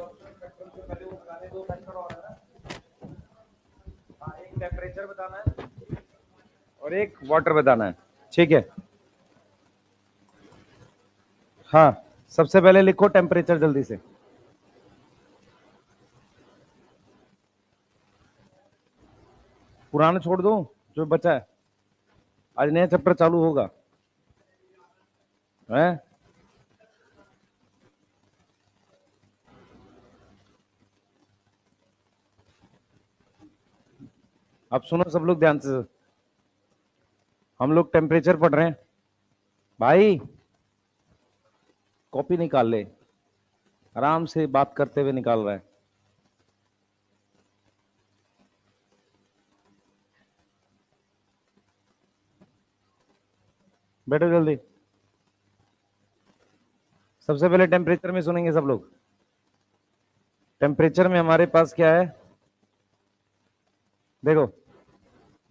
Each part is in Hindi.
एक टेम्परेचर बताना है और एक वाटर बताना है, ठीक है। हाँ, सबसे पहले लिखो टेम्परेचर जल्दी से। पुराना छोड़ दो जो बचा है, आज नया चैप्टर चालू होगा है। अब सुनो सब लोग ध्यान से, हम लोग टेम्परेचर पढ़ रहे हैं भाई। कॉपी निकाल ले, आराम से बात करते हुए निकाल रहा है। बैठो जल्दी। सबसे पहले टेम्परेचर में सुनेंगे सब लोग। टेम्परेचर में हमारे पास क्या है, देखो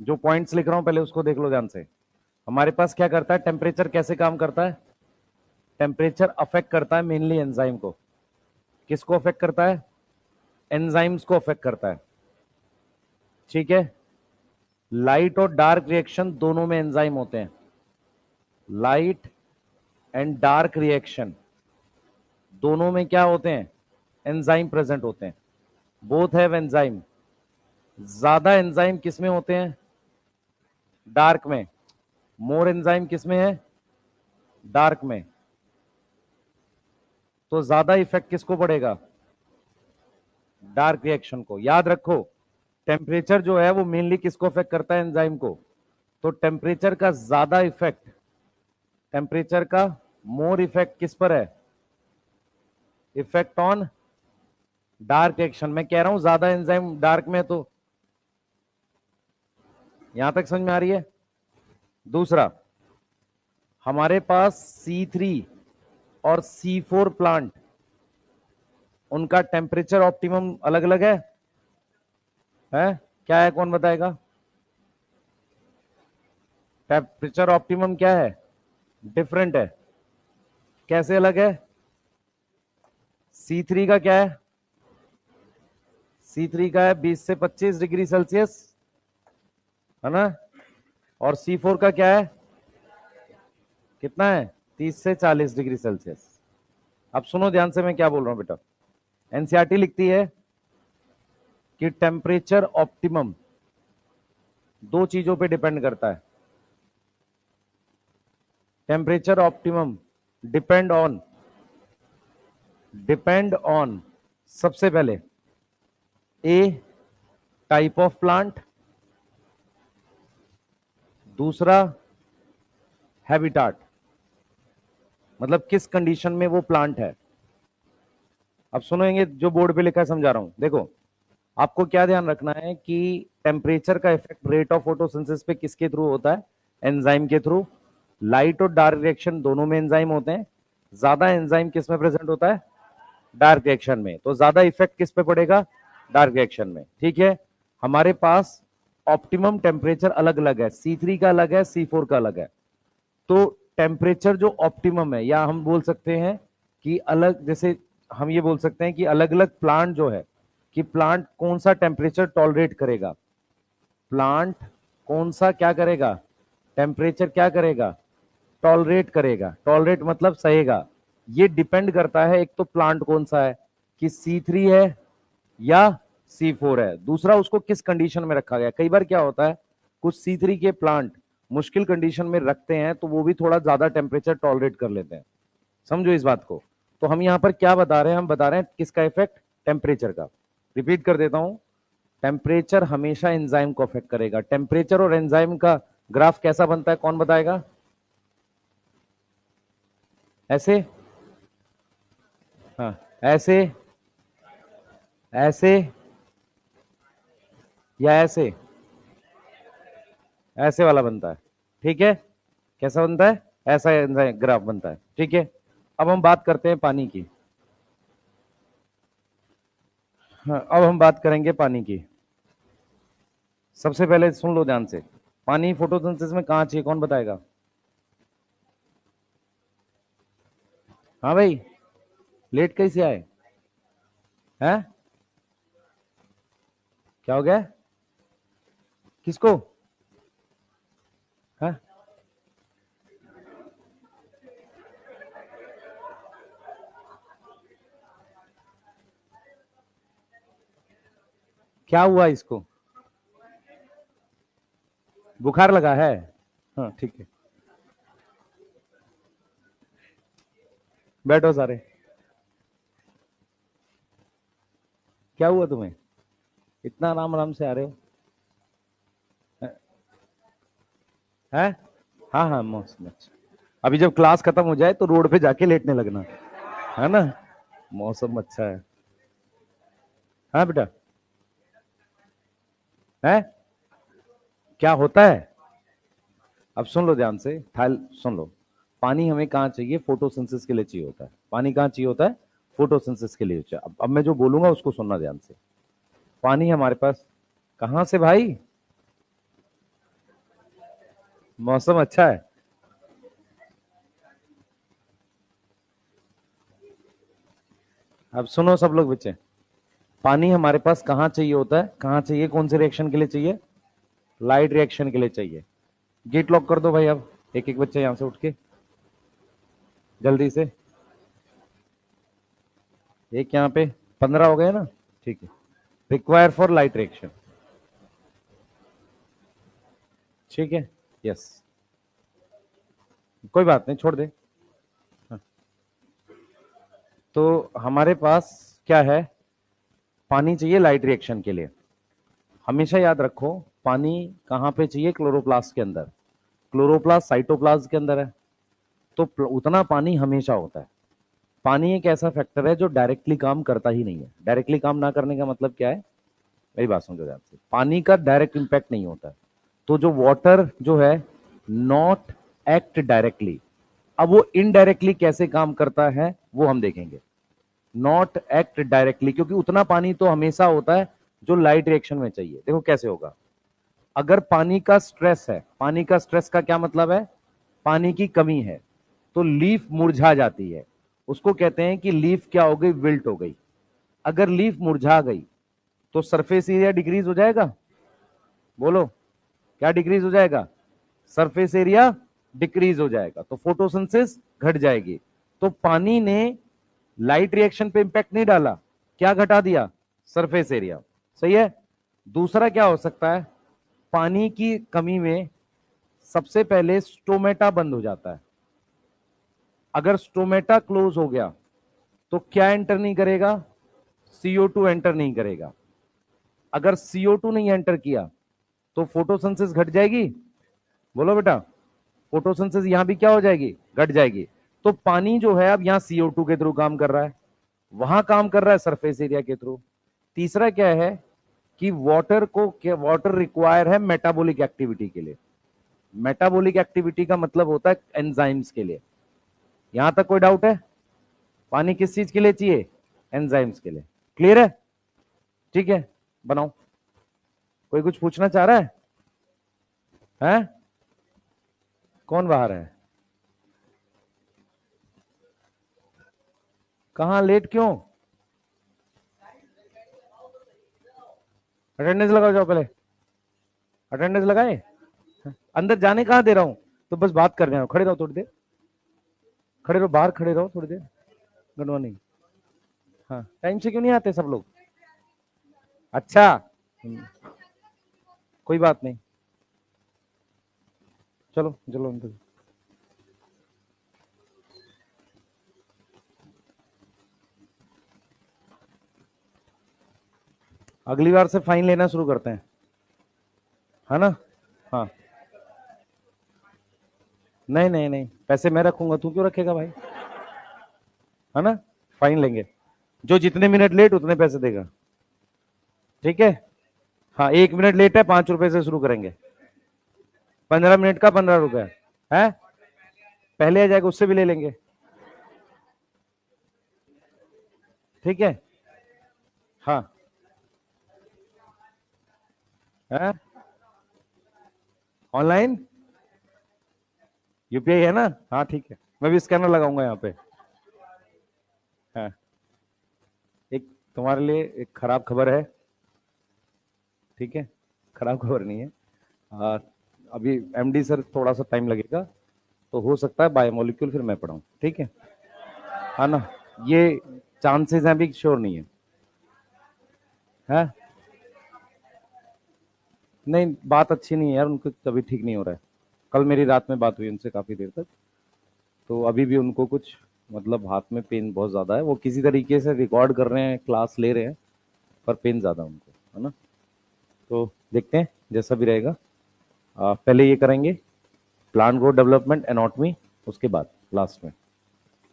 जो पॉइंट्स लिख रहा हूं पहले उसको देख लो ध्यान से। हमारे पास क्या करता है, टेम्परेचर कैसे काम करता है। टेम्परेचर अफेक्ट करता है मेनली एंजाइम को। किसको अफेक्ट करता है, एंजाइम्स को अफेक्ट करता है, ठीक है। लाइट और डार्क रिएक्शन दोनों में एंजाइम होते हैं। लाइट एंड डार्क रिएक्शन दोनों में क्या होते हैं, एंजाइम प्रेजेंट होते हैं। Both have enzyme. ज्यादा एंजाइम किसमें होते हैं, डार्क में। मोर एंजाइम किसमें है, डार्क में। तो ज्यादा इफेक्ट किसको पड़ेगा, डार्क रिएक्शन को। याद रखो टेम्परेचर जो है वो मेनली किसको अफेक्ट करता है, एंजाइम को। तो टेम्परेचर का ज्यादा इफेक्ट, टेम्परेचर का मोर इफेक्ट किस पर है, इफेक्ट ऑन डार्क रिएक्शन। मैं कह रहा हूं ज्यादा एंजाइम डार्क में, तो यहां तक समझ में आ रही है। दूसरा, हमारे पास C3 और C4 प्लांट, उनका टेम्परेचर ऑप्टिमम अलग अलग है? क्या है, कौन बताएगा। टेम्परेचर ऑप्टिमम क्या है, डिफरेंट है। कैसे अलग है, C3 का क्या है, C3 का है 20 से 25 डिग्री सेल्सियस, है ना। और C4 का क्या है, कितना है, 30 से 40 डिग्री सेल्सियस। अब सुनो ध्यान से मैं क्या बोल रहा हूं बेटा। एनसीईआरटी लिखती है कि टेम्परेचर ऑप्टिमम दो चीजों पे डिपेंड करता है। टेम्परेचर ऑप्टिमम डिपेंड ऑन सबसे पहले ए टाइप ऑफ प्लांट, दूसरा हैबिटाट, मतलब किस कंडीशन में वो प्लांट है। अब सुनेंगे जो बोर्ड पे लिखा है, समझा रहा हूं। देखो आपको क्या ध्यान रखना है कि टेम्परेचर का इफेक्ट रेट ऑफ फोटोसिंथेसिस पे किसके थ्रू होता है, एंजाइम के थ्रू। लाइट और डार्क रिएक्शन दोनों में एंजाइम होते हैं। ज्यादा एंजाइम किस में प्रेजेंट होता है, डार्क रिएक्शन में। तो ज्यादा इफेक्ट किस पे पड़ेगा, डार्क रिएक्शन में, ठीक है। हमारे पास ऑप्टिमम टेम्परेचर अलग अलग है, C3 का अलग है, C4 का अलग है। तो टेम्परेचर जो ऑप्टिमम है, या हम बोल सकते हैं कि अलग, जैसे हम ये बोल सकते हैं कि अलग अलग प्लांट जो है, कि प्लांट कौन सा टेम्परेचर टॉलरेट करेगा। प्लांट कौन सा क्या करेगा, टेम्परेचर क्या करेगा, टॉलरेट करेगा। टॉलरेट मतलब सहेगा। ये डिपेंड करता है एक तो प्लांट कौन सा है, कि C3 है या C4 है। दूसरा, उसको किस कंडीशन में रखा गया। कई बार क्या होता है, कुछ C3 के प्लांट मुश्किल कंडीशन में रखते हैं तो वो भी थोड़ा ज्यादा टेम्परेचर टॉलरेट कर लेते हैं। समझो इस बात को। तो हम यहां पर क्या बता रहे हैं, हम बता रहे हैं किसका इफेक्ट, टेम्परेचर का। रिपीट कर देता हूं, टेम्परेचर हमेशा एंजाइम को अफेक्ट करेगा। टेम्परेचर और एंजाइम का ग्राफ कैसा बनता है, कौन बताएगा। ऐसे, हाँ ऐसे, ऐसे या ऐसे, ऐसे वाला बनता है, ठीक है। कैसा बनता है, ऐसा ग्राफ बनता है, ठीक है। अब हम बात करते हैं पानी की। हाँ, अब हम बात करेंगे पानी की। सबसे पहले सुन लो ध्यान से, पानी फोटोसिंथेसिस में कहां चाहिए, कौन बताएगा। हाँ भाई, लेट कैसे आए। है? क्या हो गया? किसको? है? क्या हुआ इसको? बुखार लगा है? हाँ ठीक है, बैठो सारे। क्या हुआ तुम्हें? इतना आराम आराम से आ रहे हो? है? हाँ हाँ, मौसम अच्छा। अभी जब क्लास खत्म हो जाए तो रोड पे जाके लेटने लगना, है ना? मौसम अच्छा है। हाँ बेटा। है? क्या होता है? अब सुन लो ध्यान से, थाल सुन लो। पानी हमें कहाँ चाहिए? फोटोसिंथेसिस के लिए चाहिए होता है। पानी कहाँ चाहिए होता है? फोटोसिंथेसिस के लिए चाहिए। अब मैं जो बोलूंगा उसको सुनना ध्यान से। पानी हमारे पास कहाँ से भाई? मौसम अच्छा है। अब सुनो सब लोग बच्चे, पानी हमारे पास कहाँ चाहिए होता है? कहाँ चाहिए? कौन से रिएक्शन के लिए चाहिए? लाइट रिएक्शन के लिए चाहिए। गेट लॉक कर दो भाई। अब एक एक बच्चे यहां से उठ के जल्दी से। एक यहाँ पे 15 हो गए ना? ठीक है। Require for light reaction. ठीक है। यस। कोई बात नहीं, छोड़ दे। हाँ। तो हमारे पास क्या है? पानी चाहिए लाइट रिएक्शन के लिए। हमेशा याद रखो, पानी कहाँ पे चाहिए? क्लोरोप्लास्ट के अंदर। क्लोरोप्लास्ट साइटोप्लाज्म के अंदर है। तो उतना पानी हमेशा होता है। पानी एक ऐसा फैक्टर है जो डायरेक्टली काम करता ही नहीं है। डायरेक्टली काम ना करने का मतलब क्या है? मेरी बात समझो ध्यान से। पानी का डायरेक्ट इंपैक्ट नहीं होता है। तो जो वाटर जो है, नॉट एक्ट डायरेक्टली। अब वो इनडायरेक्टली कैसे काम करता है वो हम देखेंगे। नॉट एक्ट डायरेक्टली, क्योंकि उतना पानी तो हमेशा होता है जो लाइट रिएक्शन में चाहिए। देखो कैसे होगा। अगर पानी का स्ट्रेस है, पानी का स्ट्रेस का क्या मतलब है? पानी की कमी है तो लीफ मुरझा जाती है। उसको कहते हैं कि लीफ क्या हो गई? विल्ट हो गई। अगर लीफ मुरझा गई तो सरफेस एरिया डिक्रीज हो जाएगा। बोलो, क्या डिक्रीज हो जाएगा? सरफेस एरिया डिक्रीज हो जाएगा, तो फोटोसिंथेसिस घट जाएगी। तो पानी ने लाइट रिएक्शन पे इंपैक्ट नहीं डाला, क्या घटा दिया? Surface area. सही है। दूसरा क्या हो सकता है? पानी की कमी में सबसे पहले स्टोमेटा बंद हो जाता है। अगर स्टोमेटा क्लोज हो गया तो क्या एंटर नहीं करेगा? CO2 एंटर नहीं करेगा। अगर CO2 नहीं एंटर किया तो फोटोसिंथेसिस घट जाएगी। बोलो बेटा, फोटोसिंथेसिस यहां भी क्या हो जाएगी? घट जाएगी। तो पानी जो है अब यहां CO2 के थ्रू काम कर रहा है, वहां काम कर रहा है सरफेस एरिया के थ्रू। तीसरा क्या है कि वाटर रिक्वायर है मेटाबॉलिक एक्टिविटी के लिए। मेटाबॉलिक एक्टिविटी का मतलब होता है एंजाइम्स के लिए। यहां तक कोई डाउट है? पानी किस चीज के लिए चाहिए? एंजाइम्स के लिए। क्लियर है? ठीक है, बनाओ। कोई कुछ पूछना चाह रहा है? हैं? कौन बाहर है? कहां लेट क्यों? अटेंडेंस लगाओ, जाओ पहले अटेंडेंस लगाए। अंदर जाने कहां दे रहा हूं? तो बस बात कर रहे हो, खड़े रहो थोड़ी देर। खड़े रहो, बाहर खड़े रहो थोड़ी देर। Good morning. हाँ, टाइम से क्यों नहीं आते सब लोग? अच्छा। कोई बात नहीं, चलो चलो अंदर। अगली बार से फाइन लेना शुरू करते हैं, है ना? हाँ। नहीं नहीं नहीं, पैसे मैं रखूंगा, तू क्यों रखेगा भाई? है ना? फाइन लेंगे। जो जितने मिनट लेट उतने पैसे देगा। ठीक है। हाँ, 1 मिनट लेट है, 5 रुपए से शुरू करेंगे। 15 मिनट का 15 रुपए है। पहले आ जाएगा उससे भी ले लेंगे। ठीक है। हाँ। है? ऑनलाइन UPI है ना? हाँ ठीक है, मैं भी स्कैनर लगाऊंगा यहाँ पे। हाँ। एक तुम्हारे लिए एक खराब खबर है, ठीक है? खराब खबर नहीं है। आ, अभी एमडी सर थोड़ा सा टाइम लगेगा, तो हो सकता है बायोमोलिक्यूल फिर मैं पढ़ाऊँ, ठीक है ना? ये चांसेस हैं, अभी श्योर नहीं है। नहीं, बात अच्छी नहीं है यार, उनको तभी ठीक नहीं हो रहा है। कल मेरी रात में बात हुई उनसे काफी देर तक, तो अभी भी उनको कुछ मतलब हाथ में पेन बहुत ज्यादा है। वो किसी तरीके से रिकॉर्ड कर रहे हैं, क्लास ले रहे हैं, पर पेन ज्यादा उनको है ना। तो देखते हैं जैसा भी रहेगा। पहले ये करेंगे प्लांट ग्रोथ डेवलपमेंट एनाटॉमी, उसके बाद लास्ट में,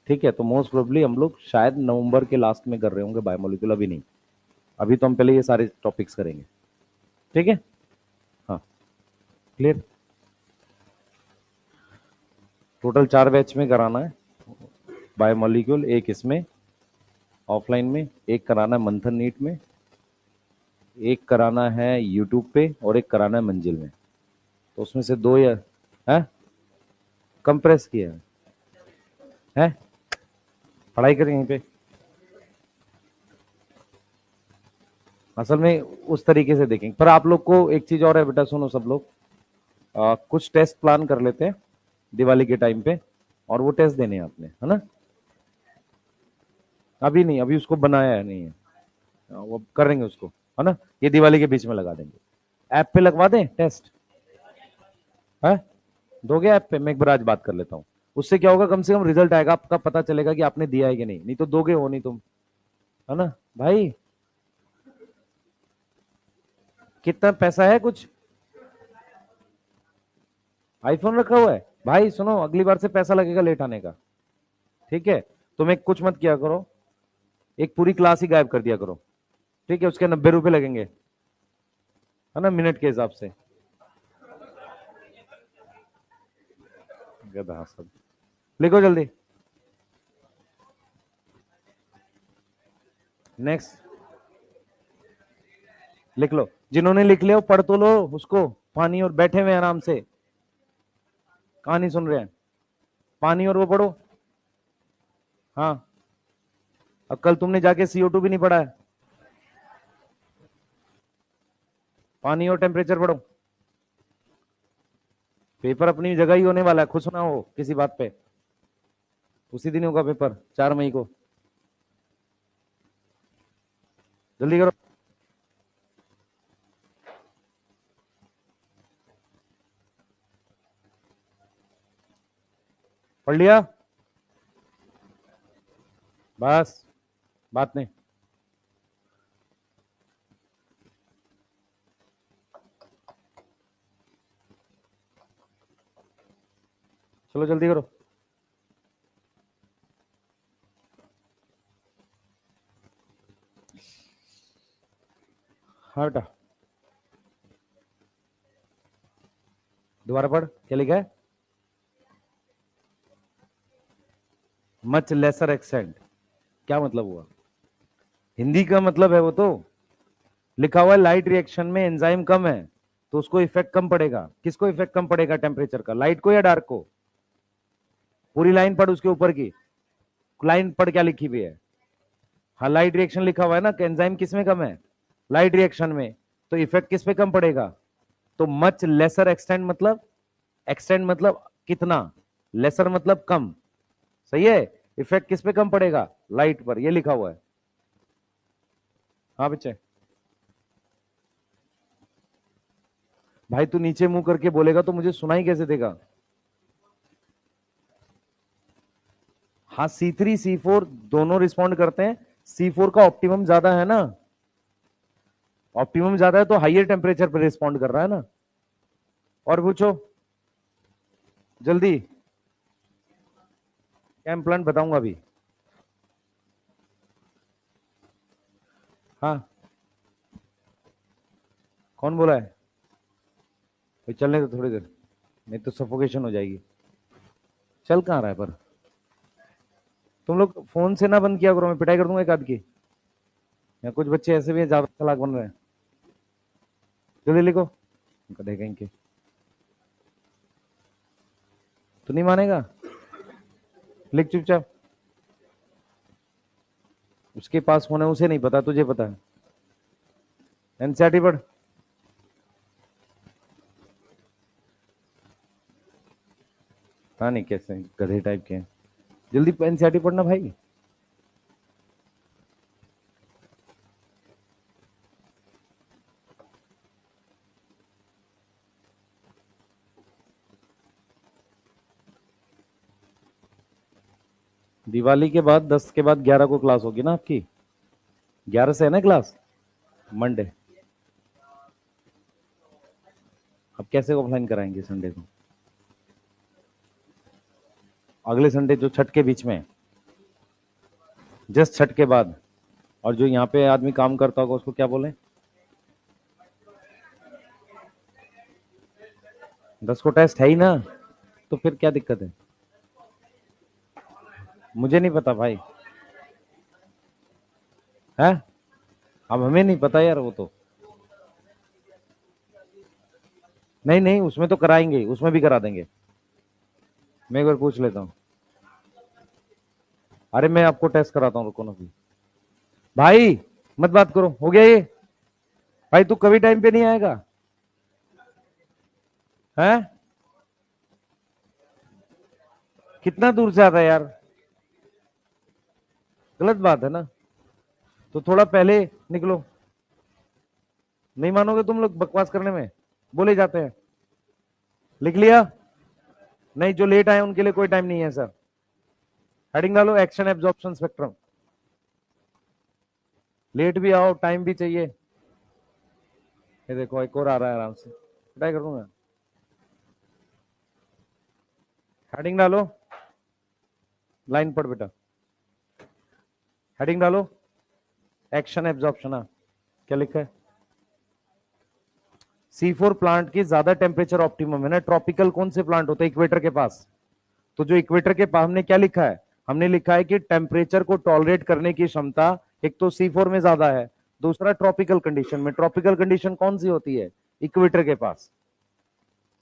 ठीक है? तो मोस्ट प्रोबेबली हम लोग शायद नवंबर के लास्ट में कर रहे होंगे बायोमोलिक्यूल, अभी नहीं। अभी तो हम पहले ये सारे टॉपिक्स करेंगे, ठीक है? हाँ, क्लियर। टोटल 4 बैच में कराना है बायोमोलिक्यूल। एक इसमें ऑफलाइन में, एक कराना है मंथन नीट में, एक कराना है यूट्यूब पे, और एक कराना है मंजिल में। तो उसमें से दो या है कंप्रेस किया है पढ़ाई करें यहीं पे। असल में उस तरीके से देखेंगे, पर आप लोग को एक चीज और है बेटा, सुनो सब लोग। कुछ टेस्ट प्लान कर लेते हैं दिवाली के टाइम पे, और वो टेस्ट देने हैं आपने, है ना? अभी नहीं, अभी उसको बनाया है नहीं है। वो करेंगे उसको, है ना? ये दिवाली के बीच में लगा देंगे। ऐप पे लगवा दें टेस्ट, है? दोगे ऐप पे? मैं एक बार आज बात कर लेता हूँ। उससे क्या होगा, कम से कम रिजल्ट आएगा, आपका पता चलेगा कि आपने दिया है कि नहीं। नहीं तो दोगे हो नहीं तुम, है ना भाई? कितना पैसा है कुछ? आईफोन रखा हुआ है भाई? सुनो, अगली बार से पैसा लगेगा लेट आने का, ठीक है? तुम एक कुछ मत किया करो, एक पूरी क्लास ही गायब कर दिया करो, ठीक है? उसके 90 रुपए लगेंगे, है ना, मिनट के हिसाब से। गधा सब। लिखो जल्दी। नेक्स्ट लिख लो, जिन्होंने लिख लिया वो पढ़ तो लो उसको, पानी और बैठे हुए आराम से, कहानी सुन रहे हैं। पानी और वो पढ़ो। हाँ, अब कल तुमने जाके CO2 भी नहीं पढ़ा है। पानी और टेम्परेचर पढ़ो। पेपर अपनी जगह ही होने वाला है, खुश ना हो किसी बात पे। उसी दिन होगा पेपर, 4 मई को। जल्दी करो। पढ़ लिया? बस, बात नहीं। चलो जल्दी करो। हाँ बेटा, दोबारा पढ़, क्या लिखा है? मच लेसर एक्सेंट, क्या मतलब हुआ? हिंदी का मतलब है वो तो। लिखा हुआ है लाइट रिएक्शन में एंजाइम कम है, तो उसको इफेक्ट कम पड़ेगा। किसको इफेक्ट कम पड़ेगा टेम्परेचर का, लाइट को या डार्क को? पूरी लाइन पढ़ उसके ऊपर की, लाइन पढ़ क्या लिखी हुई है। हाँ, लाइट रिएक्शन लिखा हुआ है ना, कि एंजाइम किस में कम है? लाइट रिएक्शन में। तो इफेक्ट किस पे कम पड़ेगा? तो मच लेसर एक्सटेंट मतलब, एक्सटेंट मतलब कितना, लेसर मतलब कम, सही है? इफेक्ट किस पे कम पड़ेगा? लाइट पर, ये लिखा हुआ है। हाँ बच्चे। भाई तू नीचे मुंह करके बोलेगा तो मुझे सुनाई कैसे देगा? हाँ, C3 C4 दोनों रिस्पॉन्ड करते हैं। C4 का ऑप्टिमम ज्यादा है ना, ऑप्टिमम ज्यादा है तो हाइयर टेम्परेचर पर रिस्पॉन्ड कर रहा है ना। और पूछो जल्दी। क्या इम्प्लांट बताऊंगा अभी। हाँ, कौन बोला है? भाई चलने दो थोड़ी देर, नहीं तो सफोकेशन हो जाएगी। चल कहाँ रहा है पर? तुम लोग फोन से ना बंद किया करो, मैं पिटाई कर दूंगा एक आध की। या कुछ बच्चे ऐसे भी हैं ज्यादा चालाक बन रहे हैं। जल्दी लिखो, उनका देखेंगे। तो नहीं मानेगा, लिख चुपचाप। उसके पास फोन है, उसे नहीं पता, तुझे पता है। एनसीईआरटी पढ़। हाँ नहीं, कैसे गधे टाइप के हैं। जल्दी एनसीईआरटी पढ़ना भाई। दिवाली के बाद 10 के बाद 11 को क्लास होगी ना आपकी? 11 से है ना क्लास, मंडे। अब कैसे ऑफलाइन कराएंगे संडे को? अगले संडे जो छठ के बीच में है, जस्ट छठ के बाद। और जो यहाँ पे आदमी काम करता होगा उसको क्या बोले? 10 को टेस्ट है ही ना, तो फिर क्या दिक्कत है? मुझे नहीं पता भाई। है, अब हमें नहीं पता यार, वो तो नहीं नहीं, उसमें तो कराएंगे, उसमें भी करा देंगे। मैं एक बार पूछ लेता हूँ। अरे मैं आपको टेस्ट कराता हूँ, रुको ना भी। भाई मत बात करो, हो गया ये। भाई तू कभी टाइम पे नहीं आएगा? है, कितना दूर से आता है यार, गलत बात है ना। तो थोड़ा पहले निकलो। नहीं मानोगे तुम लोग बकवास करने में, बोले जाते हैं। लिख लिया? नहीं, जो लेट आए उनके लिए कोई टाइम नहीं है सर। हेडिंग डालो, एक्शन एब्जॉर्प्शन स्पेक्ट्रम। लेट भी आओ, टाइम भी चाहिए। ये देखो एक और आ रहा है, आराम से ट्राई करूंगा। हेडिंग डालो, लाइन पढ़ बेटा। हेडिंग डालो, एक्शन एब्जॉर्प्शन। क्या लिखा है? C4 प्लांट की ज्यादा टेम्परेचर ऑप्टिमम है ना। ट्रॉपिकल कौन से प्लांट होते हैं? इक्वेटर के पास। तो जो इक्वेटर के पास, हमने क्या लिखा है? हमने लिखा है कि टेम्परेचर को टॉलरेट करने की क्षमता एक तो C4 में ज्यादा है, दूसरा ट्रॉपिकल कंडीशन में। ट्रॉपिकल कंडीशन कौन सी होती है? इक्वेटर के पास।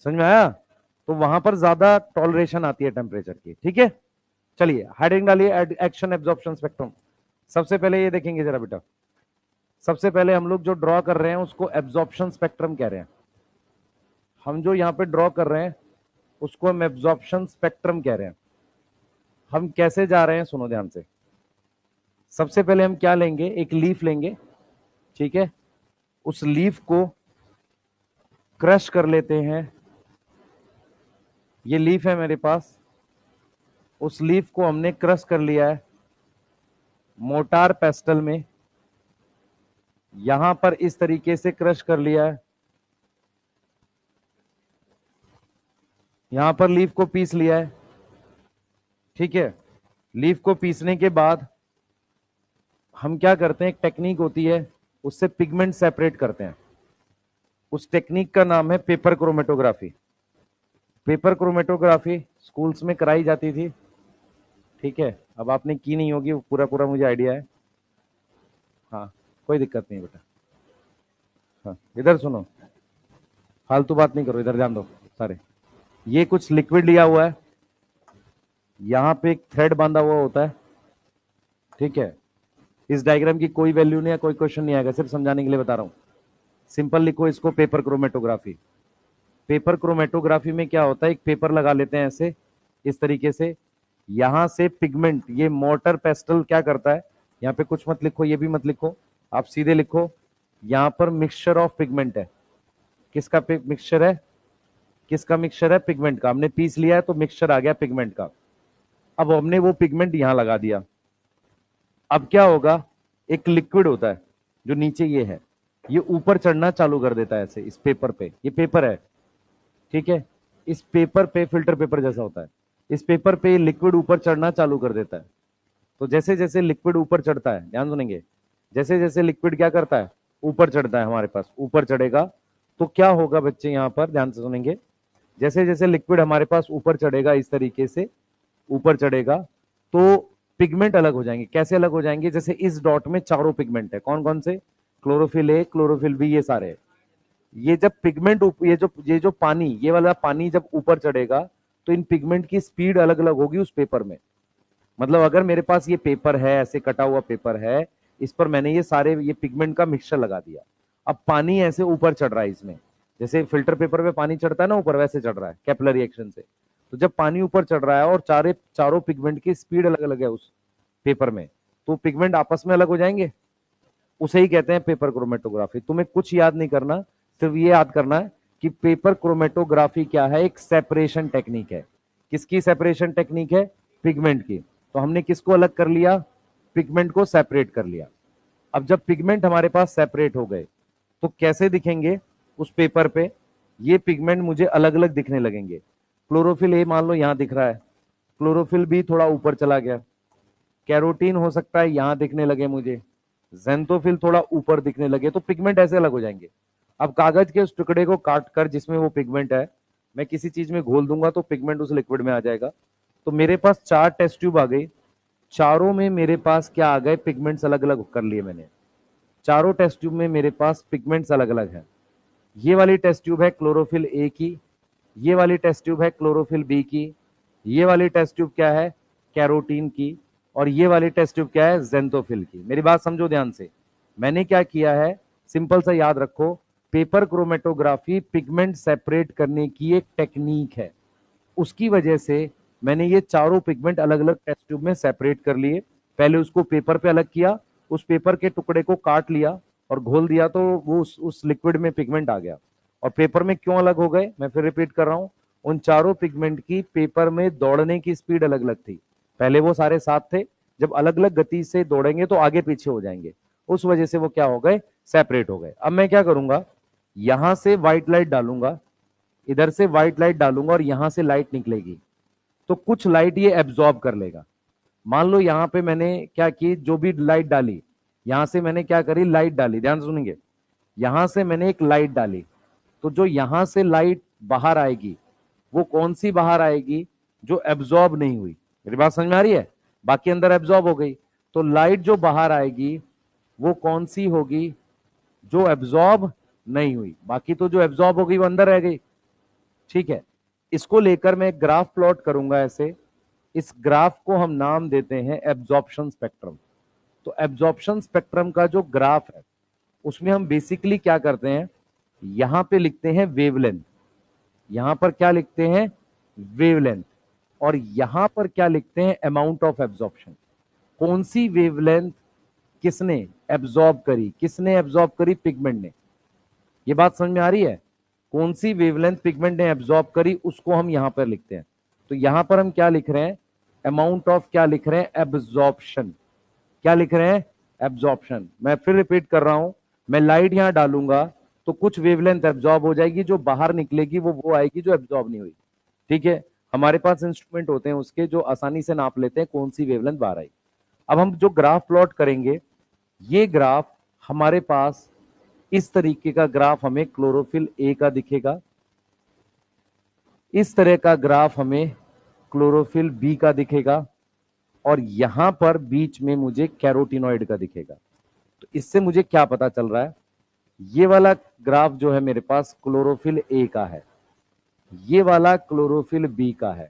समझ में आया? तो वहां पर ज्यादा टॉलरेशन आती है टेम्परेचर की। ठीक है, चलिए हेडिंग डालिए, एक्शन एब्जॉर्प्शन स्पेक्ट्रम। सबसे पहले ये देखेंगे जरा बेटा, सबसे पहले हम लोग जो ड्रॉ कर रहे हैं उसको एब्जॉर्प्शन स्पेक्ट्रम कह रहे हैं। हम जो यहां पे ड्रॉ कर रहे हैं उसको हम एब्जॉर्प्शन स्पेक्ट्रम कह रहे हैं। हम कैसे जा रहे हैं, सुनो ध्यान से। सबसे पहले हम क्या लेंगे? एक लीफ लेंगे, ठीक है। उस लीफ को क्रश कर लेते हैं। ये लीफ है मेरे पास, उस लीफ को हमने क्रश कर लिया है मोटार पेस्टल में। यहां पर इस तरीके से क्रश कर लिया है। यहां पर लीफ को पीस लिया है, ठीक है। लीफ को पीसने के बाद हम क्या करते हैं, एक टेक्निक होती है, उससे पिगमेंट सेपरेट करते हैं। उस टेक्निक का नाम है paper chromatography. Paper chromatography schools में कराई जाती थी, ठीक है। अब आपने की नहीं होगी, पूरा पूरा मुझे आइडिया है। हाँ, कोई दिक्कत नहीं बेटा। हाँ, इधर सुनो, फालतू बात नहीं करो, इधर ध्यान दो सारे। ये कुछ लिक्विड लिया हुआ है, यहां पे एक थ्रेड बांधा हुआ होता है, ठीक है। इस डायग्राम की कोई वैल्यू नहीं है, कोई क्वेश्चन नहीं आएगा, सिर्फ समझाने के लिए बता रहा हूं। सिंपल लिखो इसको, पेपर क्रोमेटोग्राफी। पेपर क्रोमेटोग्राफी में क्या होता है, एक पेपर लगा लेते हैं ऐसे, इस तरीके से। यहां से पिगमेंट, ये मोटर पेस्टल क्या करता है, यहां पे कुछ मत लिखो, ये भी मत लिखो, आप सीधे लिखो यहां पर मिक्सचर ऑफ पिगमेंट है। किसका मिक्सचर है? किसका मिक्सचर है? पिगमेंट का। हमने पीस लिया है तो मिक्सचर आ गया पिगमेंट का। अब हमने वो पिगमेंट यहां लगा दिया। अब क्या होगा, एक लिक्विड होता है जो नीचे ये है, ये ऊपर चढ़ना चालू कर देता है ऐसे। इस पेपर पे, ये पेपर है, ठीक है। इस पेपर पे, फिल्टर पेपर जैसा होता है, इस पेपर पे लिक्विड ऊपर चढ़ना चालू कर देता है। तो जैसे जैसे लिक्विड ऊपर चढ़ता है, ध्यान सुनेंगे, जैसे जैसे लिक्विड क्या करता है, ऊपर चढ़ता है, हमारे पास ऊपर चढ़ेगा, तो क्या होगा बच्चे, यहां पर ध्यान से सुनेंगे। जैसे जैसे लिक्विड हमारे पास ऊपर चढ़ेगा, इस तरीके से ऊपर चढ़ेगा, तो पिगमेंट अलग हो जाएंगे। कैसे अलग हो जाएंगे? जैसे इस डॉट में चारों पिगमेंट है, कौन कौन से? क्लोरोफिल ए, क्लोरोफिल बी, ये सारे। ये जब पिगमेंट, ये जो पानी, ये वाला पानी जब ऊपर चढ़ेगा, तो इन पिगमेंट की स्पीड अलग अलग होगी उस पेपर में। मतलब अगर मेरे पास ये पेपर है, ऐसे कटा हुआ पेपर है, इस पर मैंने ये सारे ये पिगमेंट का मिक्सचर लगा दिया। अब पानी ऐसे ऊपर चढ़ रहा है इसमें, जैसे फिल्टर पेपर पे पानी चढ़ता है ना ऊपर, वैसे चढ़ रहा है कैपिलरी एक्शन से। तो जब पानी ऊपर चढ़ रहा है और चारों पिगमेंट की स्पीड अलग अलग है उस पेपर में, तो पिगमेंट आपस में अलग हो जाएंगे। उसे ही कहते हैं पेपर क्रोमेटोग्राफी। तुम्हें कुछ याद नहीं करना, सिर्फ ये याद करना है कि पेपर क्रोमेटोग्राफी क्या है, एक सेपरेशन टेक्निक है। किसकी सेपरेशन टेक्निक है? पिगमेंट की। तो हमने किसको अलग कर लिया? पिगमेंट को सेपरेट कर लिया। अब जब पिगमेंट हमारे पास सेपरेट हो गए तो कैसे दिखेंगे उस पेपर पे? ये पिगमेंट मुझे अलग अलग दिखने लगेंगे। क्लोरोफिल ए मान लो यहां दिख रहा है, क्लोरोफिल बी थोड़ा ऊपर चला गया, कैरोटीन हो सकता है यहां दिखने लगे मुझे, जेंथोफिल थोड़ा ऊपर दिखने लगे, तो पिगमेंट ऐसे अलग हो जाएंगे। अब कागज के उस टुकड़े को काट कर जिसमें वो पिगमेंट है, मैं किसी चीज में घोल दूंगा तो पिगमेंट उस लिक्विड में आ जाएगा। तो मेरे पास 4 टेस्ट ट्यूब आ गई, चारों में मेरे पास क्या आ गए? पिगमेंट्स अलग अलग कर लिए मैंने। चारों टेस्ट ट्यूब में मेरे पास पिगमेंट्स अलग अलग है। ये वाली टेस्ट ट्यूब है क्लोरोफिल ए की, ये वाली टेस्ट ट्यूब है क्लोरोफिल बी की, ये वाली टेस्ट ट्यूब क्या है? कैरोटीन की, और ये वाली टेस्ट ट्यूब क्या है? जेंथोफिल की। मेरी बात समझो ध्यान से। मैंने क्या किया है, सिंपल सा याद रखो, पेपर क्रोमेटोग्राफी पिगमेंट सेपरेट करने की एक टेक्निक है। उसकी वजह से मैंने ये चारों पिगमेंट अलग अलग टेस्ट ट्यूब में सेपरेट कर लिए। पहले उसको पेपर पे अलग किया, उस पेपर के टुकड़े को काट लिया और घोल दिया, तो वो उस लिक्विड में पिगमेंट आ गया। और पेपर में क्यों अलग हो गए, मैं फिर रिपीट कर रहा हूं, उन चारों पिगमेंट की पेपर में दौड़ने की स्पीड अलग अलग थी। पहले वो सारे साथ थे, जब अलग अलग गति से दौड़ेंगे तो आगे पीछे हो जाएंगे, उस वजह से वो क्या हो गए? सेपरेट हो गए। अब मैं क्या करूंगा, यहां से व्हाइट लाइट डालूंगा, इधर से व्हाइट लाइट डालूंगा और यहां से लाइट निकलेगी, तो कुछ लाइट ये एब्जॉर्ब कर लेगा। मान लो यहां पे मैंने क्या की, जो भी लाइट डाली, यहां से मैंने क्या करी, लाइट डाली, ध्यान सुनेंगे, यहां से मैंने एक लाइट डाली, तो जो यहां से लाइट बाहर आएगी वो कौन सी बाहर आएगी? जो एब्जॉर्ब नहीं हुई। मेरी बात समझ में आ रही है? बाकी अंदर एब्जॉर्ब हो गई, तो लाइट जो बाहर आएगी वो कौन सी होगी? जो एब्जॉर्ब नहीं हुई। बाकी तो जो एब्जॉर्ब हो गई वो अंदर रह गई। ठीक है, इसको लेकर मैं ग्राफ प्लॉट करूंगा ऐसे। इस ग्राफ को हम नाम देते हैं एब्जॉर्प्शन स्पेक्ट्रम। तो एब्जॉर्प्शन स्पेक्ट्रम का जो ग्राफ है उसमें हम बेसिकली क्या करते हैं, यहां पे लिखते हैं वेवलेंथ, यहां पर क्या लिखते हैं? वेवलेंथ। और यहां पर क्या लिखते हैं? Amount of absorption. कौन सी वेवलेंथ किसने एब्जॉर्ब करी? किसने एब्जॉर्ब करी? पिगमेंट ने। ये बात समझ में आ रही है? कौन सी वेवलेंथ पिगमेंट ने एब्जॉर्ब करी उसको हम यहां पर लिखते हैं। तो यहां पर हम क्या लिख रहे हैं? अमाउंट ऑफ क्या लिख रहे हैं? एब्जॉर्प्शन। क्या लिख रहे हैं? एब्जॉर्प्शन। मैं फिर रिपीट कर रहा हूं, मैं लाइट यहां डालूंगा तो कुछ वेवलेंथ एब्जॉर्ब हो जाएगी, जो बाहर निकलेगी वो आएगी जो एब्जॉर्ब नहीं हुई। ठीक है, हमारे पास इंस्ट्रूमेंट होते हैं उसके, जो आसानी से नाप लेते हैं कौन सी वेवलेंथ बाहर आई। अब हम जो ग्राफ प्लॉट करेंगे, ये ग्राफ हमारे पास इस तरीके का ग्राफ हमें क्लोरोफिल ए का दिखेगा, इस तरह का ग्राफ हमें क्लोरोफिल बी का दिखेगा, और यहां पर बीच में मुझे कैरोटिनॉइड का दिखेगा। तो इससे मुझे क्या पता चल रहा है? ये वाला ग्राफ जो है मेरे पास क्लोरोफिल ए का है, ये वाला क्लोरोफिल बी का है,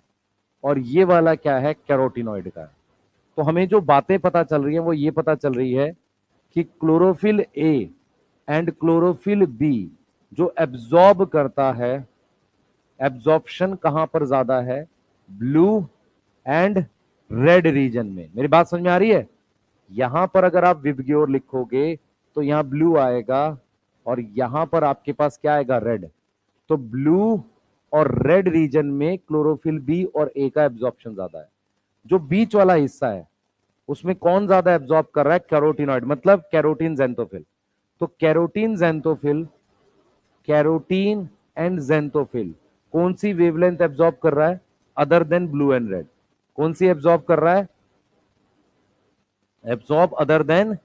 और ये वाला क्या है? कैरोटिनॉइड का है। तो हमें जो बातें पता चल रही है वो ये पता चल रही है कि chlorophyll a and chlorophyll b जो एब्जॉर्ब करता है, एब्जॉर्प्शन कहां पर ज्यादा है? ब्लू एंड रेड रीजन में। मेरी बात समझ में आ रही है? यहां पर अगर आप विबग्योर लिखोगे तो यहां ब्लू आएगा, और यहां पर आपके पास क्या आएगा? रेड। तो ब्लू और रेड रीजन में क्लोरोफिल बी और ए का एब्जॉर्प्शन ज्यादा है। जो बीच वाला हिस्सा है उसमें कौन ज्यादा एब्जॉर्ब कर रहा है? कैरोटिनॉइड, मतलब कैरोटीन जेंथोफिल। तो carotene xanthophyll, carotene and xanthophyll कौन सी वेवलेंथ एब्जॉर्ब कर रहा है other than blue and red? कौन सी एब्जॉर्ब कर रहा है? Absorb other than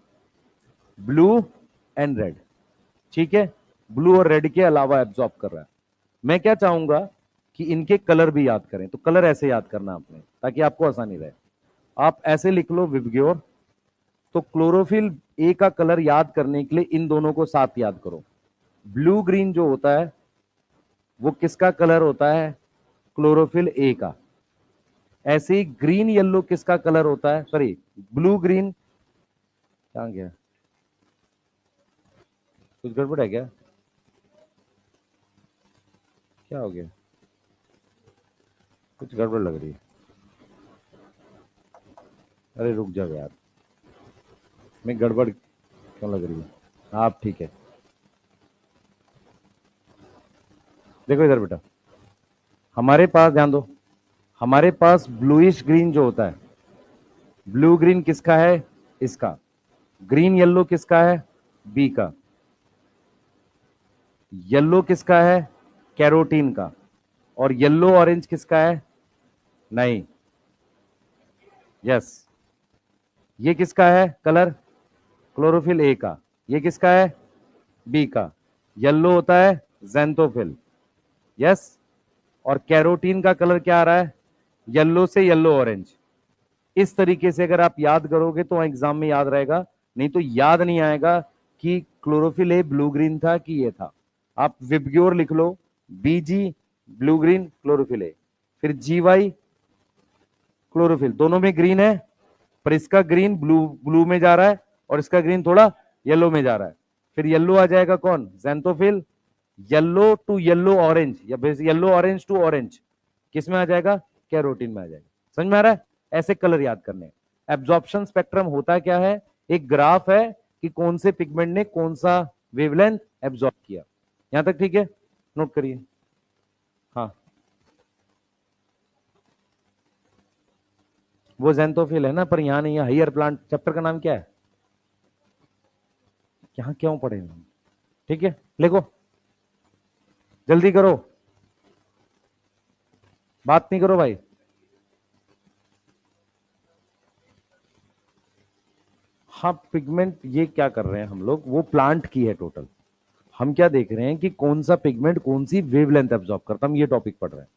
blue and red. ठीक है, ब्लू और रेड के अलावा एब्जॉर्ब कर रहा है। मैं क्या चाहूंगा कि इनके कलर भी याद करें, तो कलर ऐसे याद करना आपने ताकि आपको आसानी रहे। आप ऐसे लिख लो विबग्योर, तो क्लोरोफिल ए का कलर याद करने के लिए इन दोनों को साथ याद करो। ब्लू ग्रीन जो होता है वो किसका कलर होता है? क्लोरोफिल ए का। ऐसे ही ग्रीन येलो किसका कलर होता है, सॉरी ब्लू ग्रीन, क्या गया, कुछ गड़बड़ है क्या, क्या हो गया, कुछ गड़बड़ लग रही है, अरे रुक जाओ यार, मैं गड़बड़ क्यों लग रही है, आप ठीक है, देखो इधर बेटा, हमारे पास ध्यान दो, हमारे पास ब्लूइश ग्रीन जो होता है, ब्लू ग्रीन किसका है, इसका, ग्रीन येलो किसका है, बी का, येलो किसका है, कैरोटीन का, और येलो ऑरेंज किसका है, नहीं, यस, ये किसका है कलर, क्लोरोफिल ए का, ये किसका है, बी का, येलो होता है जेंथोफिल, यस, और कैरोटीन का कलर क्या आ रहा है, येलो से येलो ऑरेंज। इस तरीके से अगर आप याद करोगे तो एग्जाम में याद रहेगा, नहीं तो याद नहीं आएगा कि क्लोरोफिल ए ब्लू ग्रीन था कि ये था। आप विबग्योर लिख लो, बीजी ब्लू ग्रीन क्लोरोफिल ए, फिर जी वाई क्लोरोफिल, दोनों में ग्रीन है, पर इसका ग्रीन ब्लू ब्लू में जा रहा है और इसका ग्रीन थोड़ा येलो में जा रहा है, फिर येलो आ जाएगा कौन, xanthophyll, yellow to yellow orange या येलो ऑरेंज टू ऑरेंज किस में आ जाएगा, कैरोटीन में आ जाएगा। समझ में आ रहा है, ऐसे कलर याद करने। एब्जॉर्प्शन स्पेक्ट्रम होता क्या है, एक ग्राफ है कि कौन से पिगमेंट ने कौन सा वेवलेंथ एब्जॉर्ब किया। यहां तक ठीक है, नोट करिए। हाँ, वो जेंथोफिल है ना, पर यहां नहीं है, हायर प्लांट चैप्टर का नाम क्या है, यहां क्यों पढ़े हम, ठीक है लिखो, जल्दी करो, बात नहीं करो भाई। हाँ, पिगमेंट ये क्या कर रहे हैं हम लोग, वो प्लांट की है टोटल, हम क्या देख रहे हैं कि कौन सा पिगमेंट कौन सी वेवलेंथ एब्जॉर्ब करता, हम ये टॉपिक पढ़ रहे हैं।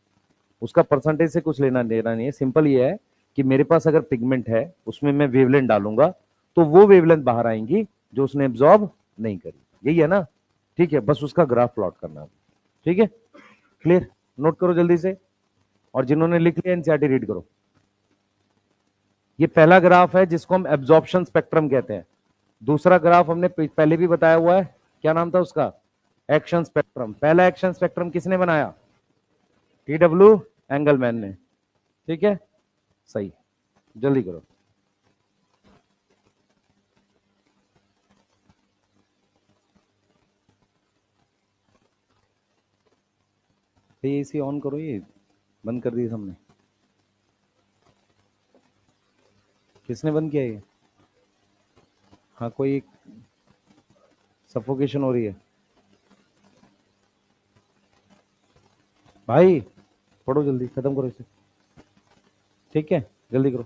उसका परसेंटेज से कुछ लेना देना नहीं है, सिंपल ये है कि मेरे पास अगर पिगमेंट है उसमें मैं वेवलेंथ डालूंगा तो वो वेवलेंथ बाहर आएंगी जो उसने एब्जॉर्ब नहीं करी, यही है ना, ठीक है, बस उसका ग्राफ प्लॉट करना है, ठीक है, क्लियर, नोट करो जल्दी से, और जिन्होंने लिख लिया एनसीईआरटी रीड करो। ये पहला ग्राफ है जिसको हम एब्जॉर्प्शन स्पेक्ट्रम कहते हैं, दूसरा ग्राफ हमने पहले भी बताया हुआ है, क्या नाम था उसका, एक्शन स्पेक्ट्रम। पहला एक्शन स्पेक्ट्रम किसने बनाया, टी डब्ल्यू एंगलमैन ने, ठीक है, सही, जल्दी करो। ये एसी ऑन करो, ये बंद कर दिया हमने, किसने बंद किया ये, हाँ कोई सफोकेशन हो रही है भाई, पढ़ो जल्दी, खत्म करो इसे, ठीक है, जल्दी करो,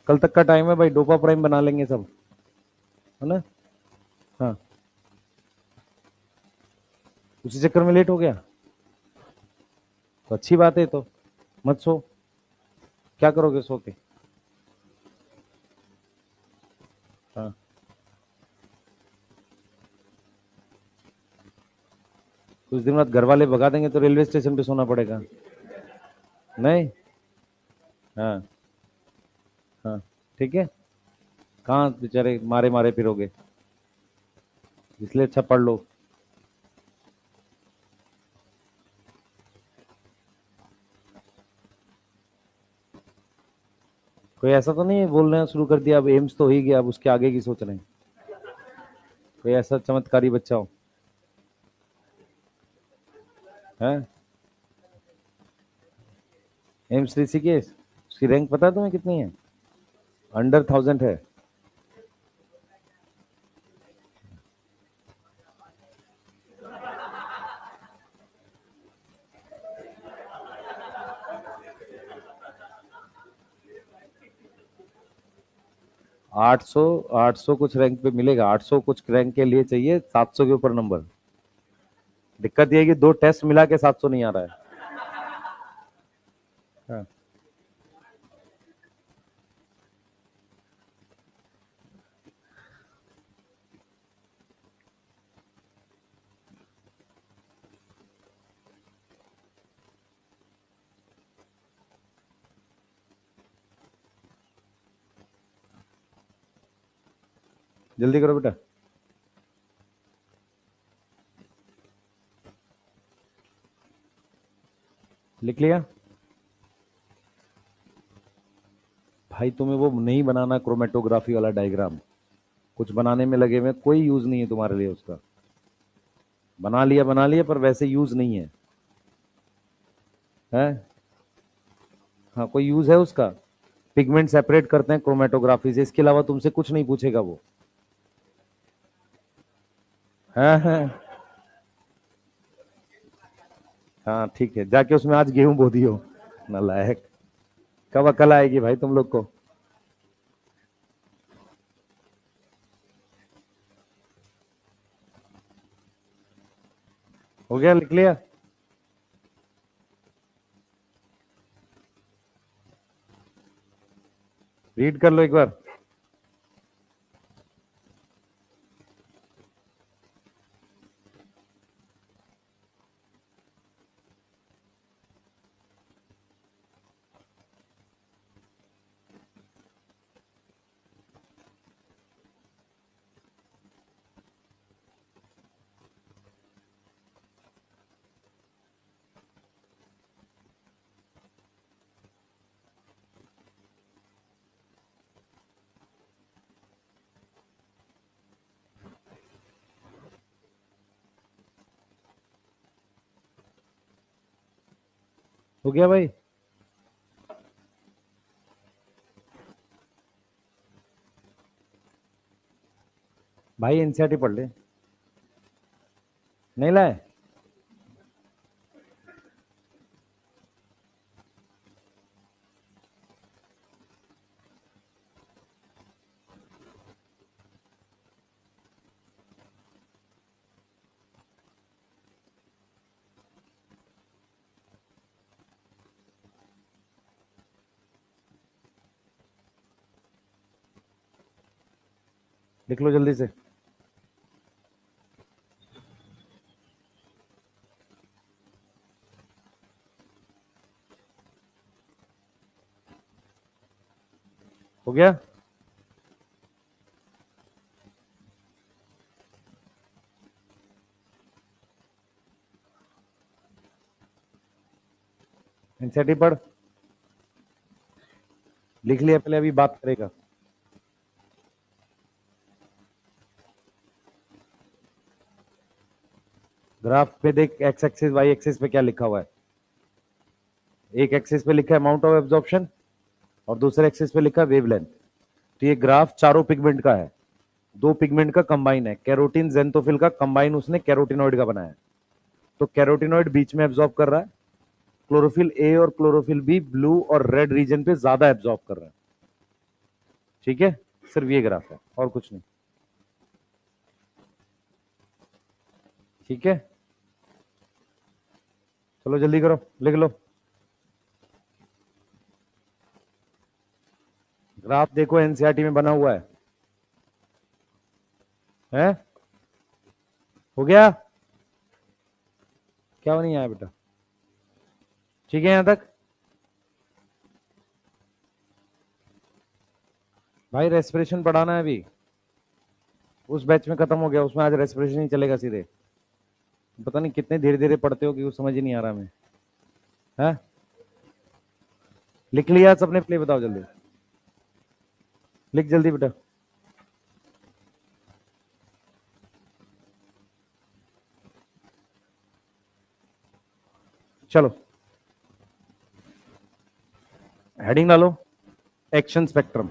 कल तक का टाइम है भाई, डोपा प्राइम बना लेंगे सब, है ना, हाँ, उसी चक्कर में लेट हो गया, तो अच्छी बात है, तो मत सो, क्या करोगे सो के, हाँ, कुछ दिन बाद घर वाले भगा देंगे तो रेलवे स्टेशन पे सोना पड़ेगा, नहीं, हाँ, हाँ, ठीक है, कहाँ बेचारे मारे मारे फिरोगे, इसलिए अच्छा पढ़ लो। कोई ऐसा तो नहीं है बोलना शुरू कर दिया, अब एम्स तो हो ही गया, अब उसके आगे की सोच रहे हैं, कोई ऐसा चमत्कारी बच्चा हो, है, एम्स ऋषिकेश, उसकी रैंक पता है तुम्हें कितनी है, अंडर 1000 है, 800, 800 कुछ रैंक पे मिलेगा, 800 कुछ रैंक के लिए चाहिए 700 के ऊपर नंबर, दिक्कत यह है कि दो टेस्ट मिला के 700 नहीं आ रहा है, हाँ। जल्दी करो बेटा। लिख लिया? भाई तुम्हें वो नहीं बनाना क्रोमेटोग्राफी वाला डायग्राम, कुछ बनाने में लगे हुए, कोई यूज नहीं है तुम्हारे लिए उसका। बना लिया पर वैसे यूज नहीं है, है? हाँ, कोई यूज है उसका? पिगमेंट सेपरेट करते हैं क्रोमेटोग्राफी से, इसके अलावा तुमसे कुछ नहीं पूछेगा वो। हाँ, हाँ ठीक है, जाके उसमें आज गेहूं बो दियो, नालायक। कब अकल आएगी भाई तुम लोग को? हो गया? लिख लिया? रीड कर लो एक बार। हो गया भाई? भाई एनसीईआरटी पढ़ ले। नहीं लाए? लिख लो जल्दी से। हो गया? एनसीईआरटी पढ़। लिख लिया? पहले अभी बात करेगा। ग्राफ पे देख, एक्स एक्सिस वाई एक्सिस पे क्या लिखा हुआ है। एक एक्सिस पे लिखा है अमाउंट ऑफ एब्जॉर्प्शन और दूसरे एक्सिस पे लिखा है वेवलेंथ। तो ये ग्राफ चारों पिगमेंट का है, दो पिगमेंट का कंबाइन है, कैरोटीन जेंथोफिल का कंबाइन उसने कैरोटिनॉइड का बनाया है। तो कैरोटिनॉइड बीच में एब्जॉर्ब कर रहा है, क्लोरोफिल ए और क्लोरोफिल बी ब्लू और रेड रीजन पे ज्यादा एब्जॉर्ब कर रहा है। ठीक है, सिर्फ ये ग्राफ है और कुछ नहीं। ठीक है, चलो जल्दी करो, लिख लो। ग्राफ देखो एनसीईआरटी में बना हुआ है? हो गया? क्या नहीं आया बेटा? ठीक है यहां तक? भाई रेस्पिरेशन पढ़ाना है अभी, उस बैच में खत्म हो गया, उसमें आज रेस्पिरेशन ही चलेगा सीधे। पता नहीं कितने धीरे धीरे पढ़ते हो कि वो समझ ही नहीं आ रहा हमें, है? लिख लिया सबने? प्ले बताओ जल्दी, लिख जल्दी बेटा। चलो हेडिंग डालो, एक्शन स्पेक्ट्रम।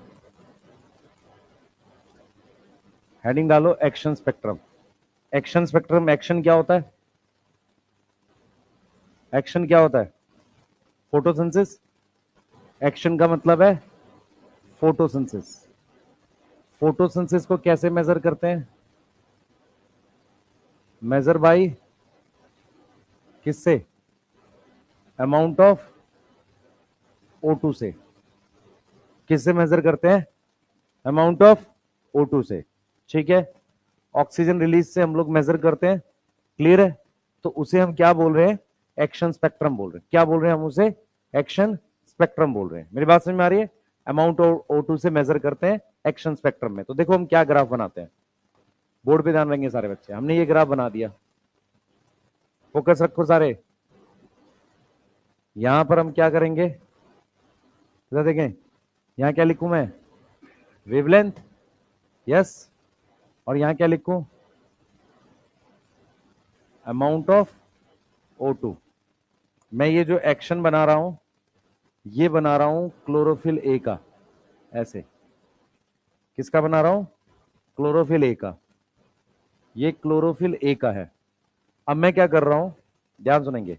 हेडिंग डालो action spectrum. Action spectrum, action क्या होता है? एक्शन क्या होता है? फोटोसिंथेसिस। एक्शन का मतलब है फोटोसिंथेसिस। फोटोसिंथेसिस को कैसे मेजर करते हैं? मेजर बाय किससे? अमाउंट ऑफ O2 से। किससे मेजर करते हैं? अमाउंट ऑफ O2 से। ठीक है, ऑक्सीजन रिलीज से हम लोग मेजर करते हैं, क्लियर है? तो उसे हम क्या बोल रहे हैं? एक्शन स्पेक्ट्रम बोल रहे हैं। क्या बोल रहे हैं हम उसे? एक्शन स्पेक्ट्रम बोल रहे हैं। मेरी बात समझ में आ रही है? अमाउंट O2 से मेजर करते हैं एक्शन स्पेक्ट्रम में। तो देखो हम क्या ग्राफ बनाते हैं, बोर्ड पे ध्यान रखेंगे सारे बच्चे। हमने ये ग्राफ बना दिया, फोकस रखो सारे। यहां पर हम क्या करेंगे, जरा देखें, यहां क्या लिखूं मैं, वेवलेंथ, यस, और यहां क्या लिखूं, अमाउंट ऑफ O2। मैं ये जो एक्शन बना रहा हूं, ये बना रहा हूं क्लोरोफिल ए का, ऐसे। किसका बना रहा हूं, क्लोरोफिल ए का। ये क्लोरोफिल ए का है। अब मैं क्या कर रहा हूं, ध्यान सुनेंगे,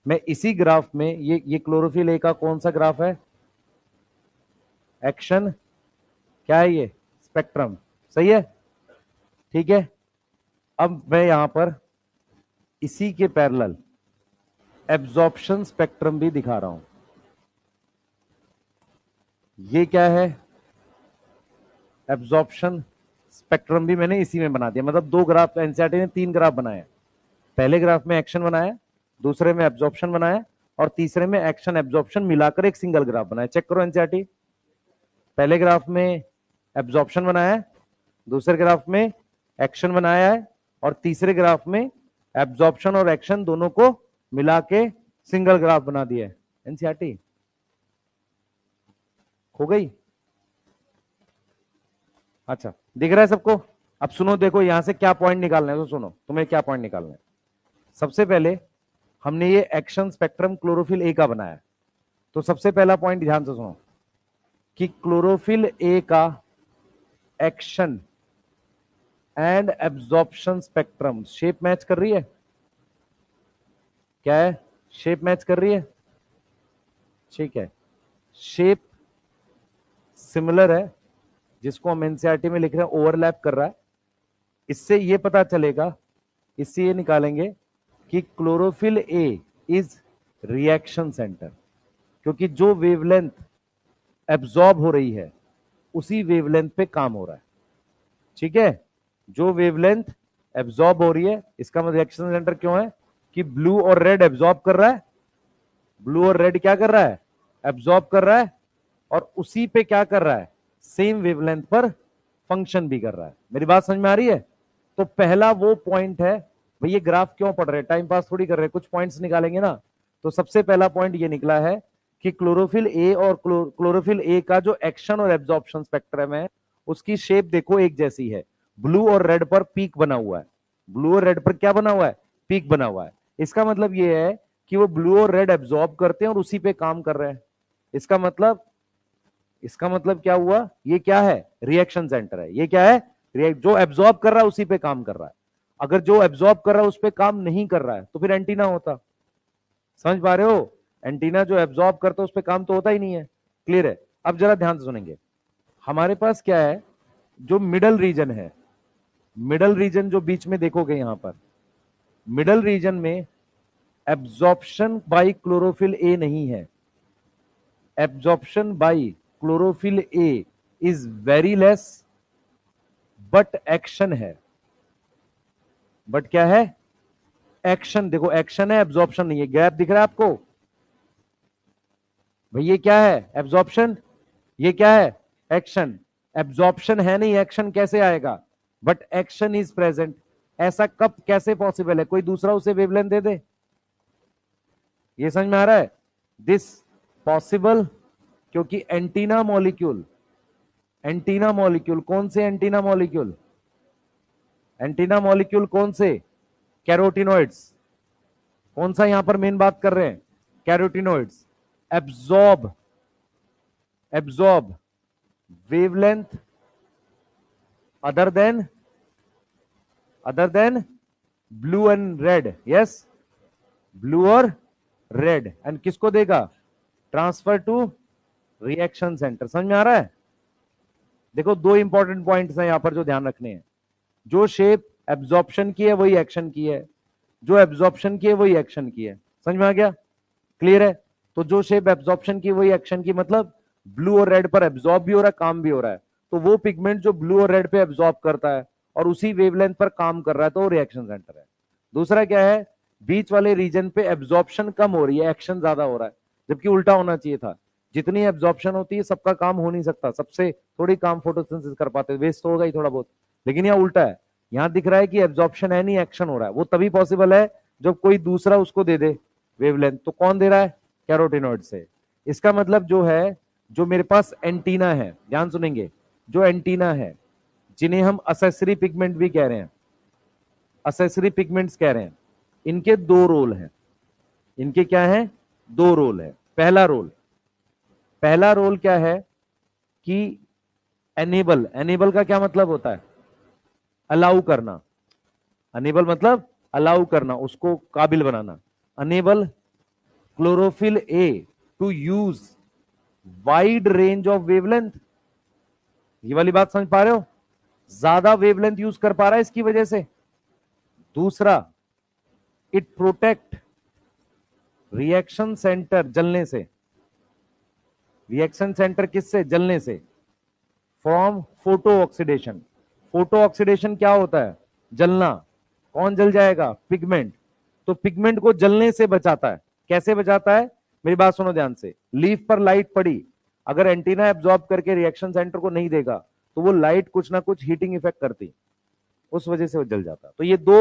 मैं इसी ग्राफ में ये क्लोरोफिल ए का कौन सा ग्राफ है, एक्शन, क्या है ये, स्पेक्ट्रम, सही है, ठीक है। अब मैं यहां पर इसी के पैरेलल एब्जॉर्प्शन स्पेक्ट्रम भी दिखा रहा हूं। ये क्या है, एब्जॉर्प्शन स्पेक्ट्रम भी मैंने इसी में बना दिया। मतलब दो ग्राफ, एनसीईआरटी ने 3 ग्राफ बनाए। पहले ग्राफ में एक्शन बनाया, दूसरे में एब्जॉर्प्शन बनाया, और तीसरे में एक्शन एब्जॉर्प्शन मिलाकर एक सिंगल ग्राफ बनाया। चेक करो एनसीईआरटी, पहले ग्राफ में एब्जॉर्प्शन बनाया है, दूसरे ग्राफ में एक्शन बनाया है, और तीसरे ग्राफ में एब्जॉर्प्शन और एक्शन दोनों को मिला के सिंगल ग्राफ बना दिया है। एनसीईआरटी हो गई, अच्छा दिख रहा है सबको। अब सुनो, देखो यहां से क्या पॉइंट निकालना है, तो सुनो तुम्हें क्या पॉइंट निकालना है। सबसे पहले हमने ये एक्शन स्पेक्ट्रम क्लोरोफिल ए का बनाया, तो सबसे पहला पॉइंट ध्यान से सुनो कि क्लोरोफिल ए का action and absorption spectrum shape match कर रही है, क्या है, शेप मैच कर रही है, ठीक है। शेप सिमिलर है, जिसको हम एनसीईआरटी में लिख रहे हैं ओवरलैप कर रहा है। इससे ये पता चलेगा, इससे ये निकालेंगे कि chlorophyll A is reaction centre, क्योंकि जो वेवलेंथ एब्जॉर्ब हो रही है उसी वेवलेंथ पे काम हो रहा है, ठीक है। जो वेवलेंथ एब्जॉर्ब हो रही है, इसका मतलब रिएक्शन सेंटर क्यों है कि ब्लू और रेड एब्जॉर्ब कर रहा है, ब्लू और रेड क्या कर रहा है, एब्जॉर्ब कर रहा है, और उसी पे क्या कर रहा है, सेम वेवलेंथ पर फंक्शन भी कर रहा है। मेरी बात समझ में आ रही है। तो पहला वो पॉइंट है, भाई ये ग्राफ क्यों पढ़ रहे हैं, टाइम पास थोड़ी कर रहे हैं, कुछ पॉइंट्स निकालेंगे ना। तो सबसे पहला पॉइंट ये निकला है कि क्लोरोफिल ए और क्लोरोफिल ए का जो एक्शन और एब्जॉर्प्शन स्पेक्ट्रम है, उसकी शेप देखो एक जैसी है। ब्लू और रेड पर पीक बना हुआ है, ब्लू और रेड पर क्या बना हुआ है, पीक बना हुआ है। इसका मतलब ये है कि वो ब्लू और रेड एब्जॉर्ब करते हैं और उसी पे काम कर रहे हैं। इसका मतलब क्या हुआ, ये क्या है, रिएक्शन सेंटर है। ये क्या है, जो एब्जॉर्ब कर रहा है उसी पे काम कर रहा है। अगर जो एब्जॉर्ब कर रहा है उस पे काम नहीं कर रहा है तो फिर एंटीना होता। समझ पा रहे हो, एंटीना जो एब्जॉर्ब करता है उस पे काम तो होता ही नहीं है। क्लियर है। अब जरा ध्यान से सुनेंगे, हमारे पास क्या है, जो मिडल रीजन है, मिडल रीजन जो बीच में देखोगे यहां पर, मिडल रीजन में एब्जॉर्प्शन बाय क्लोरोफिल ए नहीं है। Absorption bye chlorophyll A is very less, but action है। बट क्या है, एक्शन। देखो एक्शन है, एब्जॉर्प्शन नहीं है। गैप दिख रहा है आपको भाई, ये क्या है, एब्जॉर्प्शन, ये क्या है, एक्शन। एब्जॉर्प्शन है नहीं, एक्शन कैसे आएगा, बट एक्शन इज प्रेजेंट। ऐसा कब कैसे पॉसिबल है, कोई दूसरा उसे वेवलेंथ दे दे। ये समझ में आ रहा है, दिस पॉसिबल, क्योंकि एंटीना मॉलिक्यूल, एंटीना मॉलिक्यूल कौन से, एंटीना मॉलिक्यूल, एंटीना मॉलिक्यूल कौन से, कैरोटिनोइड्स। कौन सा यहां पर मेन बात कर रहे हैं, carotenoids. Absorb, absorb wavelength other than blue and red, yes, blue और रेड, एंड किसको देगा, ट्रांसफर टू रिएक्शन सेंटर। समझ में आ रहा है। देखो दो इंपॉर्टेंट पॉइंट्स हैं यहां पर जो ध्यान रखने हैं। जो शेप एब्जॉर्प्शन की है वही एक्शन की है, जो एब्जॉर्प्शन की है वही एक्शन की है। समझ में आ गया, क्लियर है। तो जो शेप एब्जॉर्प्शन की वही एक्शन की, मतलब ब्लू और रेड पर एब्जॉर्ब भी हो रहा है, काम भी हो रहा है। तो वो पिगमेंट जो ब्लू और रेड पे एब्जॉर्ब करता है और उसी वेवलेंथ पर काम कर रहा है, तो वो रिएक्शन सेंटर है। दूसरा क्या है, बीच वाले रीजन पे एब्जॉर्प्शन कम हो रही है, एक्शन ज्यादा हो रहा है, जबकि उल्टा होना चाहिए था। जितनी एब्जॉर्प्शन होती है सबका काम हो नहीं सकता, सबसे थोड़ी काम फोटोसिंथेसिस कर पाते, वेस्ट तो होगा ही थोड़ा बहुत। लेकिन यहाँ उल्टा है, यहाँ दिख रहा है कि एब्जॉर्प्शन है नहीं, एक्शन हो रहा है। वो तभी पॉसिबल है जब कोई दूसरा उसको दे दे वेवलेंथ। तो कौन दे रहा है? कैरोटिनॉइड से। इसका मतलब जो है, जो मेरे पास एंटीना है, ध्यान सुनेंगे, जो एंटीना है जिन्हें हम असेसरी पिगमेंट भी कह रहे हैं, असेसरी पिगमेंट्स कह रहे हैं, इनके दो रोल हैं। इनके क्या है? दो रोल है। पहला रोल क्या है कि एनेबल। एनेबल का क्या मतलब होता है? अलाउ करना। अनेबल मतलब अलाउ करना, उसको काबिल बनाना। Enable chlorophyll a to use wide range of wavelength. ये वाली बात समझ पा रहे हो? ज्यादा वेवलेंथ यूज कर पा रहा है इसकी वजह से। दूसरा, इट प्रोटेक्ट रिएक्शन सेंटर जलने से। रिएक्शन सेंटर किससे? जलने से। From photo oxidation. Photo oxidation क्या होता है? जलना। कौन जल जाएगा? पिगमेंट। तो पिगमेंट को जलने से बचाता है। कैसे बचाता है? मेरी बात सुनो ध्यान से। लीफ पर लाइट पड़ी, अगर एंटीना एब्जॉर्ब करके रिएक्शन सेंटर को नहीं देगा तो वो लाइट कुछ ना कुछ हीटिंग इफेक्ट करती, उस वजह से वो जल जाता। तो ये दो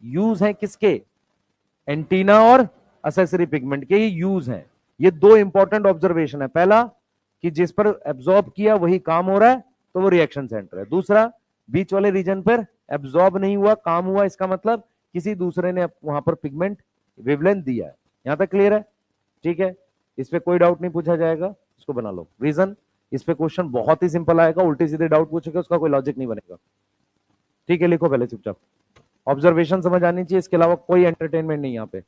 यूज हैं किसके? एंटीना और असेसरी पिगमेंट के ये यूज हैं। ये दो इंपॉर्टेंट ऑब्जर्वेशन है। पहला कि जिस पर एब्जॉर्ब किया वही काम हो रहा है तो वो रिएक्शन सेंटर है। दूसरा, बीच वाले रीजन पर एब्जॉर्ब नहीं हुआ, काम हुआ, इसका मतलब किसी दूसरे ने वहां पर पिगमेंट वेवलेंथ दिया है। यहां तक क्लियर है? ठीक है, इस पे कोई डाउट नहीं पूछा जाएगा, इसको बना लो। रीजन, इस पे क्वेश्चन बहुत ही सिंपल आएगा, उल्टे सीधे डाउट पूछेगा उसका कोई लॉजिक नहीं बनेगा। ठीक है, लिखो पहले चुपचाप। ऑब्जर्वेशन समझ आनी चाहिए, इसके अलावा कोई एंटरटेनमेंट नहीं यहाँ पे,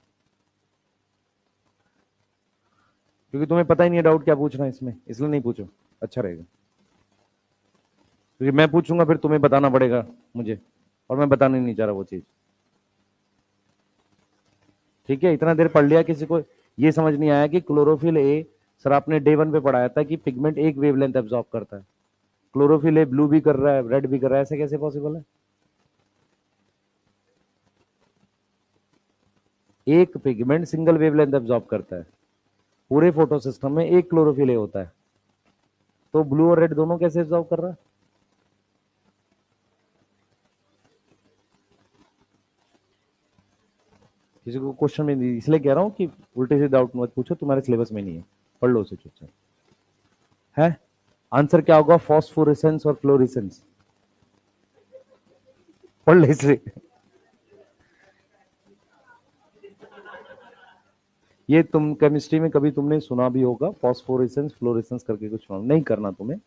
क्योंकि तुम्हें पता ही नहीं है डाउट क्या पूछना है इसमें, इसलिए नहीं पूछो, अच्छा रहेगा। क्योंकि मैं पूछूंगा फिर तुम्हें बताना पड़ेगा मुझे, और मैं बताने नहीं चाह रहा वो चीज। ठीक है, इतना देर पढ़ लिया, किसी को ये समझ नहीं आया कि क्लोरोफिल ए, सर आपने डे 1 पे पढ़ाया था कि पिगमेंट एक वेवलेंथ एब्जॉर्ब करता है। क्लोरोफिल ए ब्लू भी कर रहा है, रेड भी कर रहा है, ऐसे कैसे पॉसिबल है? एक पिगमेंट सिंगल वेवलेंथ एब्जॉर्ब करता है, पूरे फोटो सिस्टम में एक क्लोरोफिल ए होता है, तो ब्लू और रेड दोनों कैसे एब्जॉर्ब कर रहा है? किसी को क्वेश्चन में नहीं, इसलिए कह रहा हूं कि उल्टे से डाउट मत पूछो, तुम्हारे सिलेबस में नहीं है, पढ़ लो उसे चुपचाप। है आंसर क्या होगा? फॉस्फोरेसेंस और फ्लोरेसेंस। पढ़ ले इसे। ये तुम केमिस्ट्री में कभी तुमने सुना भी होगा, फॉस्फोरेसेंस फ्लोरेसेंस करके कुछ नहीं करना तुम्हें।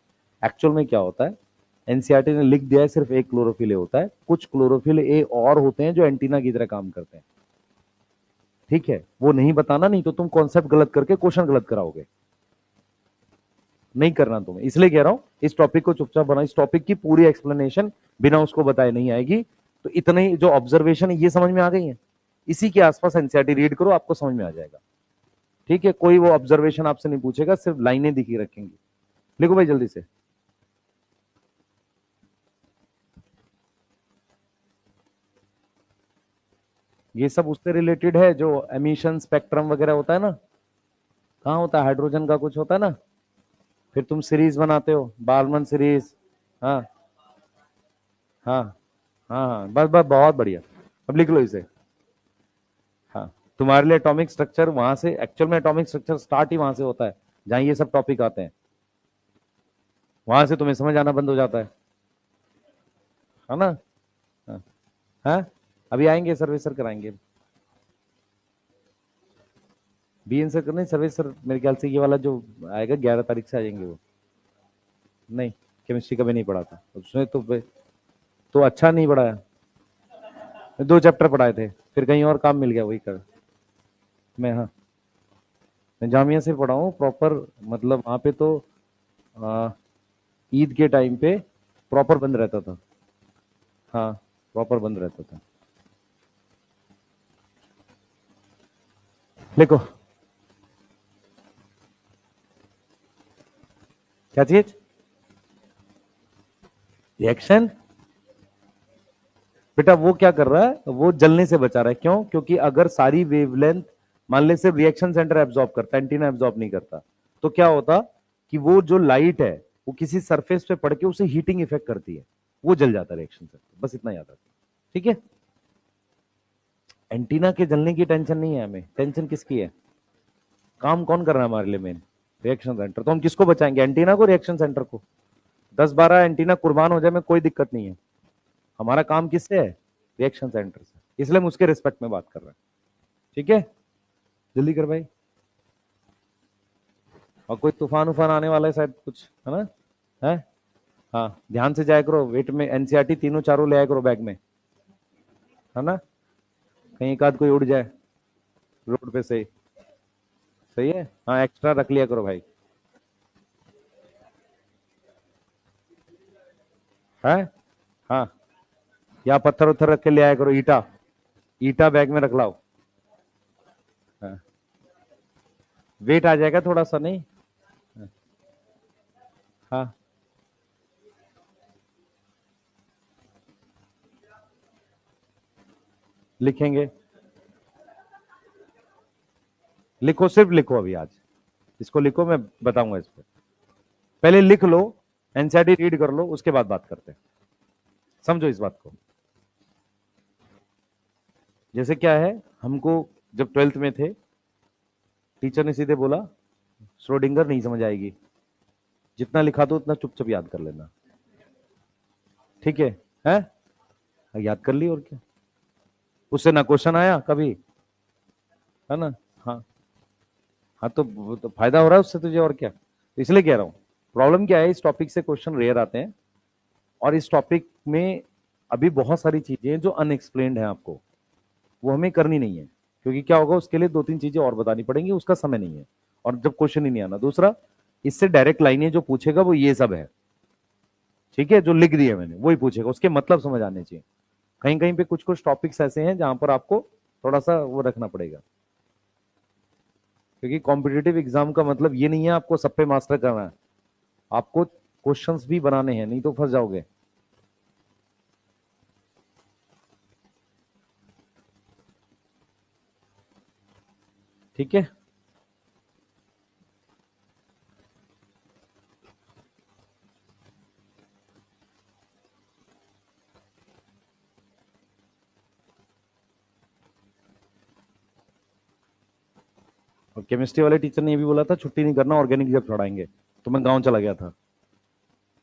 एक्चुअल में क्या होता है, एनसीईआरटी ने लिख दिया है सिर्फ एक क्लोरोफिल ए होता है, कुछ क्लोरोफिल ए और होते हैं जो एंटीना की तरह काम करते हैं। ठीक है, वो नहीं बताना, नहीं तो तुम कॉन्सेप्ट गलत करके क्वेश्चन गलत कराओगे। नहीं करना तुम्हें, इसलिए कह रहा हूं इस टॉपिक को चुपचाप बना। इस टॉपिक की पूरी एक्सप्लेनेशन बिना उसको बताए नहीं आएगी। तो इतने ही जो ऑब्जर्वेशन है ये समझ में आ गई है, इसी के आसपास एनसीईआरटी रीड करो, आपको समझ में आ जाएगा। ठीक है, कोई वो ऑब्जर्वेशन आपसे नहीं पूछेगा, सिर्फ लाइनें दिखी रखेंगी। लिखो भाई जल्दी से। ये सब उससे रिलेटेड है जो एमिशन स्पेक्ट्रम वगैरह होता है ना, कहाँ होता है? हाइड्रोजन का कुछ होता है ना, फिर तुम सीरीज बनाते हो, बालमन सीरीज। हाँ हाँ हाँ हाँ, बस बस बहुत बढ़िया, अब लिख लो इसे। हाँ, तुम्हारे लिए एटॉमिक स्ट्रक्चर वहां से, एक्चुअल में एटॉमिक स्ट्रक्चर स्टार्ट ही वहां से होता है जहां ये सब टॉपिक आते हैं, वहां से तुम्हें समझ आना बंद हो जाता है ना? हाँ हाँ, अभी आएंगे सर्वे सर कराएंगे। बीएन सर करने सर्वे सर, मेरे ख्याल से ये वाला जो आएगा 11 तारीख से आ जाएंगे वो। नहीं, केमिस्ट्री का भी नहीं पढ़ा था उसने तो अच्छा नहीं पढ़ाया, 2 चैप्टर पढ़ाए थे, फिर कहीं और काम मिल गया वही कर। मैं, हाँ, मैं जामिया से पढ़ा हूँ प्रॉपर, मतलब वहां पे तो ईद के टाइम पे प्रॉपर बंद रहता था। हाँ, प्रॉपर बंद रहता था। लिखो क्या चीज? रिएक्शन। बेटा वो क्या कर रहा है, वो जलने से बचा रहा है। क्यों? क्योंकि अगर सारी वेवलेंथ, मान ले सिर्फ रिएक्शन सेंटर एब्जॉर्ब करता है, एंटीना एब्जॉर्ब नहीं करता, तो क्या होता कि वो जो लाइट है वो किसी सरफेस पे पड़ के उसे हीटिंग इफेक्ट करती है, वो जल जाता रिएक्शन से। बस इतना याद रखना, ठीक है। एंटीना के जलने की टेंशन नहीं है हमें, टेंशन किसकी है? काम कौन कर रहा है हमारे लिए मेन? Reaction centre. तो हम किसको बचाएंगे, एंटीना को, रिएक्शन सेंटर को? 10-12 एंटीना कुर्बान हो जाए में कोई दिक्कत नहीं है, हमारा काम किससे है? रिएक्शन सेंटर से। इसलिए हम उसके रिस्पेक्ट में बात कर रहे हैं, ठीक है। जल्दी कर भाई, और कोई तूफान उफान आने वाला है शायद, कुछ है ना? है, हाँ ध्यान से जाया करो, वेट में एनसीईआरटी तीनों चारों ले आया करो बैग में, है ना? कहीं एक आध कोई उड़ जाए रोड पे से। सही है, हाँ एक्स्ट्रा रख लिया करो भाई। है, हाँ, या पत्थर उत्थर रख के ले आया करो, ईटा, ईटा बैग में रख लाओ। हाँ, वेट आ जाएगा थोड़ा सा, नहीं? हाँ, लिखेंगे, लिखो, सिर्फ लिखो अभी आज, इसको लिखो, मैं बताऊंगा इस पर। पहले लिख लो, एनसीईआरटी रीड कर लो, उसके बाद बात करते हैं। समझो इस बात को। जैसे क्या है, हमको जब 12th में थे, टीचर ने सीधे बोला श्रोडिंगर नहीं समझ आएगी, जितना लिखा दो उतना चुपचाप याद कर लेना, ठीक है? हैं, याद कर ली, और क्या, उससे ना क्वेश्चन आया कभी, है ना? हाँ, हाँ तो फायदा हो रहा है उससे तुझे, और क्या। तो इसलिए कह रहा हूं, प्रॉब्लम क्या है, इस टॉपिक से क्वेश्चन रेयर आते हैं, और इस टॉपिक में अभी बहुत सारी चीजें हैं जो अनएक्सप्लेन्ड है आपको, वो हमें करनी नहीं है, क्योंकि क्या होगा, उसके लिए 2-3 चीजें और बतानी पड़ेंगी, उसका समय नहीं है, और जब क्वेश्चन ही नहीं आना। दूसरा, इससे डायरेक्ट लाइनें जो पूछेगा वो ये सब है, ठीक है, जो लिख दिए मैंने वही पूछेगा, उसके मतलब समझ आने चाहिए। कहीं कहीं पे कुछ कुछ टॉपिक्स ऐसे हैं जहां पर आपको थोड़ा सा वो रखना पड़ेगा, क्योंकि कॉम्पिटिटिव एग्जाम का मतलब ये नहीं है आपको सब पे मास्टर करना है, आपको क्वेश्चंस भी बनाने हैं, नहीं तो फंस जाओगे। ठीक है, और केमिस्ट्री वाले टीचर ने ये भी बोला था छुट्टी नहीं करना, ऑर्गेनिक जब छोड़ाएंगे। तो मैं गांव चला गया था,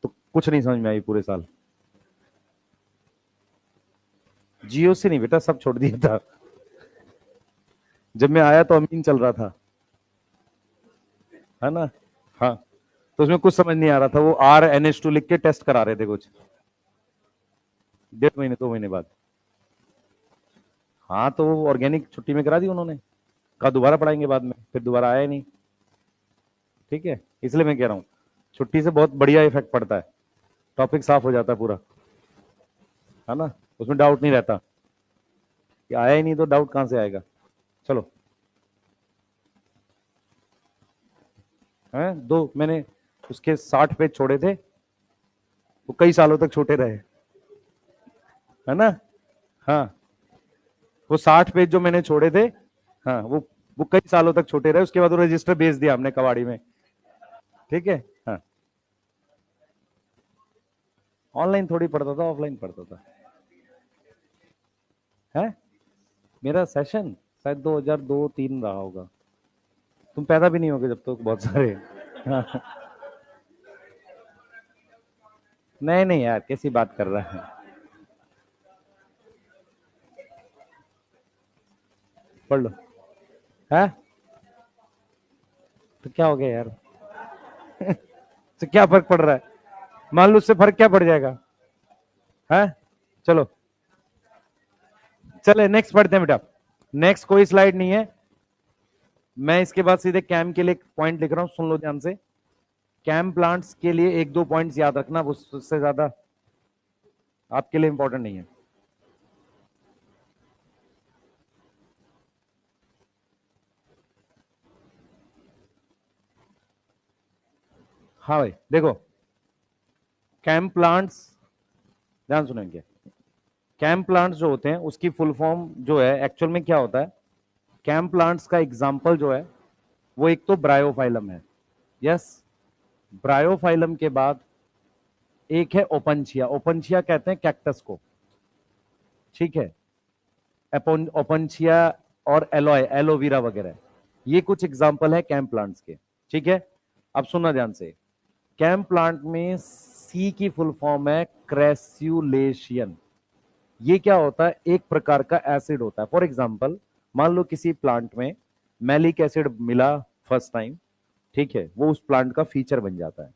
तो कुछ नहीं समझ में आई पूरे साल। जियो से नहीं बेटा, सब छोड़ दिया था। जब मैं आया तो अमीन चल रहा था, है ना? हाँ, तो उसमें कुछ समझ नहीं आ रहा था, वो RNH2 लिख के टेस्ट करा रहे थे कुछ, 1.5 महीने 2 महीने बाद। हाँ, तो वो ऑर्गेनिक छुट्टी में करा दी उन्होंने, कहा दोबारा पढ़ाएंगे बाद में, फिर दोबारा आया ही नहीं। ठीक है, इसलिए मैं कह रहा हूँ छुट्टी से बहुत बढ़िया इफेक्ट पड़ता है, टॉपिक साफ हो जाता है पूरा, है ना? उसमें डाउट नहीं रहता, कि आया ही नहीं तो डाउट कहां से आएगा। चलो, हैं दो मैंने उसके 60 पेज छोड़े थे, वो कई सालों तक छोटे रहे, है ना? हाँ, वो 60 पेज जो मैंने छोड़े थे, हाँ वो कई सालों तक छोटे रहे, उसके बाद वो रजिस्टर भेज दिया हमने कबाड़ी में। ठीक है, हाँ, ऑनलाइन थोड़ी पढ़ता था, ऑफलाइन पढ़ता था। है, मेरा सेशन शायद 2002-3 रहा होगा, तुम पैदा भी नहीं होगे जब तक, बहुत सारे। हाँ, नहीं नहीं यार, कैसी बात कर रहा है, पढ़ लो। है, तो क्या हो गया यार? तो क्या फर्क पड़ रहा है, मान लो उससे फर्क क्या पड़ जाएगा? है, चलो, चले नेक्स्ट पढ़ते हैं बेटा। नेक्स्ट कोई स्लाइड नहीं है, मैं इसके बाद सीधे कैम के लिए पॉइंट लिख रहा हूं, सुन लो ध्यान से। कैम प्लांट्स के लिए 1-2 पॉइंट्स याद रखना, उससे ज्यादा आपके लिए इंपॉर्टेंट नहीं है। हाँ भाई देखो, कैम प्लांट्स, ध्यान सुनेंगे, कैम प्लांट्स जो होते हैं उसकी फुल फॉर्म जो है एक्चुअल में क्या होता है, कैम प्लांट्स का एग्जाम्पल जो है वो एक तो ब्रायोफाइलम है, यस, ब्रायोफाइलम के बाद एक है ओपनचिया। ओपनचिया कहते हैं कैक्टस को, ठीक है। ओपनचिया और एलोय, एलोवेरा वगैरह, ये कुछ एग्जांपल है कैम प्लांट्स के, ठीक है। अब सुनना ध्यान से, कैम प्लांट में सी की फुल फॉर्म है क्रेस्युलेशियन। ये क्या होता है, एक प्रकार का एसिड होता है। फॉर एग्जांपल, मान लो किसी प्लांट में मैलिक एसिड मिला फर्स्ट टाइम, ठीक है, वो उस प्लांट का फीचर बन जाता है।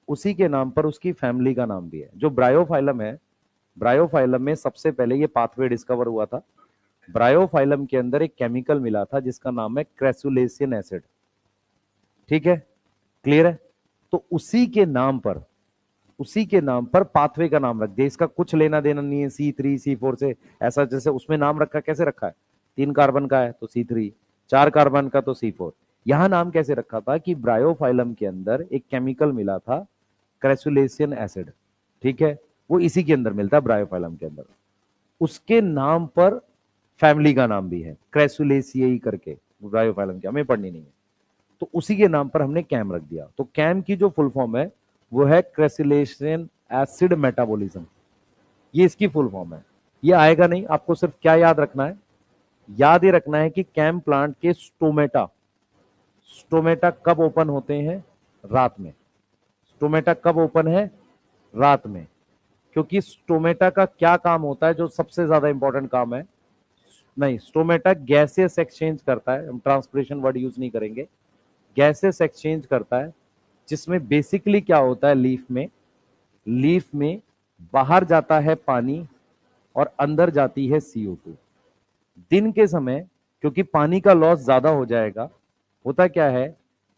उसी के नाम पर उसकी फैमिली का नाम भी है। जो ब्रायोफाइलम है, ब्रायोफाइलम में सबसे पहले ये पाथवे डिस्कवर हुआ था। ब्रायोफाइलम के अंदर एक केमिकल मिला था जिसका नाम है क्रेसुलेसियन एसिड, ठीक है, क्लियर है। तो उसी के नाम पर पाथवे का नाम रख दिया। इसका कुछ लेना देना नहीं है C3 C4 से, ऐसा जैसे उसमें नाम रखा, कैसे रखा है, 3 कार्बन का है तो C3, 4 कार्बन का तो C4। यहां नाम कैसे रखा था कि ब्रायोफाइलम के अंदर एक केमिकल मिला था क्रेसुलेसियन एसिड, ठीक है, वो इसी के अंदर मिलता है ब्रायोफाइलम के अंदर। उसके नाम पर फैमिली का नाम भी है क्रेसुलेसियाई करके, ब्रायोफाइलम की हमें पढ़नी नहीं है, तो उसी के नाम पर हमने कैम रख दिया। तो कैम की जो फुल फॉर्म है वो है क्रेसुलेशन एसिड मेटाबॉलिज्म, ये इसकी फुल फॉर्म है। ये आएगा नहीं, आपको सिर्फ क्या याद रखना है, याद ये रखना है कि कैम प्लांट के स्टोमेटा, स्टोमेटा कब ओपन होते हैं, रात में। स्टोमेटा कब ओपन है, रात में। क्योंकि स्टोमेटा का क्या काम होता है, जो सबसे ज्यादा इंपॉर्टेंट काम है, नहीं, स्टोमेटा गैसेस एक्सचेंज करता है, हम ट्रांसपिरेशन वर्ड यूज नहीं करेंगे, गैसेस एक्सचेंज करता है, जिसमें बेसिकली क्या होता है, लीफ में बाहर जाता है पानी और अंदर जाती है CO2। दिन के समय क्योंकि पानी का लॉस ज्यादा हो जाएगा, होता क्या है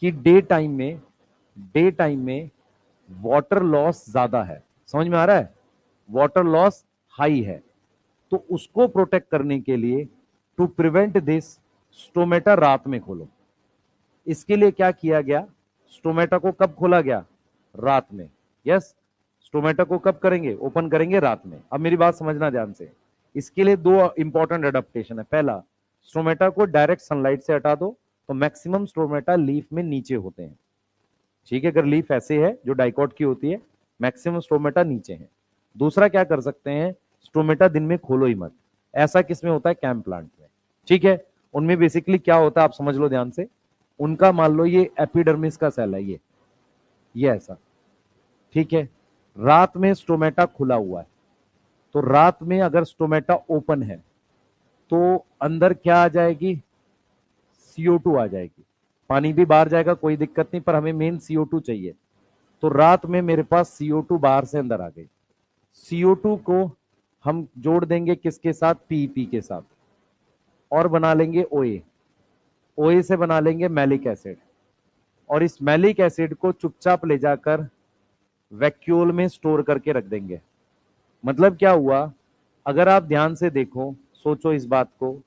कि डे टाइम में वाटर लॉस ज्यादा है, समझ में आ रहा है, वाटर लॉस हाई है। तो उसको प्रोटेक्ट करने के लिए, टू प्रिवेंट दिस, स्टोमेटा रात में खोलो। इसके लिए क्या किया गया, स्टोमेटा को कब खोला गया, रात में। यस, स्टोमेटा को कब करेंगे, ओपन करेंगे रात में। अब मेरी बात समझना ध्यान से, इसके लिए 2 इंपॉर्टेंट एडेप्टेशन है। पहला, स्टोमेटा को डायरेक्ट सनलाइट से हटा दो, तो मैक्सिमम स्टोमेटा लीफ में नीचे होते हैं, ठीक है, अगर लीफ ऐसे है जो डाइकॉट की होती है, मैक्सिमम स्टोमेटा नीचे है। दूसरा क्या कर सकते हैं, स्टोमेटा दिन में खोलो ही मत। ऐसा किसमें होता है, कैम प्लांट में, ठीक है। उनमें बेसिकली क्या होता है आप समझ लो ध्यान से, उनका मान लो ये एपिडर्मिस का सेल है, ये ऐसा, ठीक है। रात में स्टोमेटा खुला हुआ है, तो रात में अगर स्टोमेटा ओपन है तो अंदर क्या आ जाएगी, CO2 आ जाएगी। पानी भी बाहर जाएगा, कोई दिक्कत नहीं, पर हमें मेन CO2 चाहिए। तो रात में मेरे पास CO2 बाहर से अंदर आ गई। CO2 को हम जोड़ देंगे किसके साथ, PEP के साथ, और बना लेंगे OA। OA से बना लेंगे मैलिक एसिड, और इस मैलिक एसिड को चुपचाप ले जाकर वैक्यूल में स्टोर करके रख देंगे। मतलब क्या हुआ, अगर आप ध्यान से देखो, सोचो इस बात को,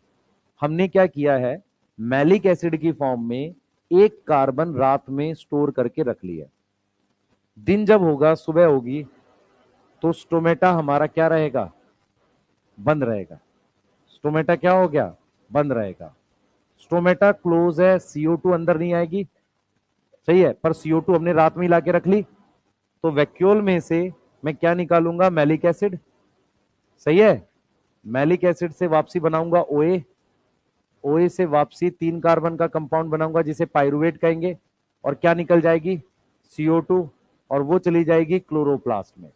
हमने क्या किया है, मैलिक एसिड की फॉर्म में एक कार्बन रात में स्टोर करके रख लिया। दिन जब होगा, सुबह होगी, तो स्टोमेटा हमारा क्या रहेगा, बंद रहेगा। स्टोमेटा क्या हो गया, बंद रहेगा। स्टोमेटा क्लोज है, CO2 अंदर नहीं आएगी, सही है, पर CO2 हमने रात में ला के रख ली, तो वैक्यूल में से मैं क्या निकालूंगा, मैलिक एसिड, सही है। मैलिक एसिड से वापसी बनाऊंगा OA, OA से वापसी 3 कार्बन का कंपाउंड बनाऊंगा जिसे पाइरुवेट कहेंगे, और क्या निकल जाएगी, CO2, और वो चली जाएगी क्लोरोप्लास्ट में।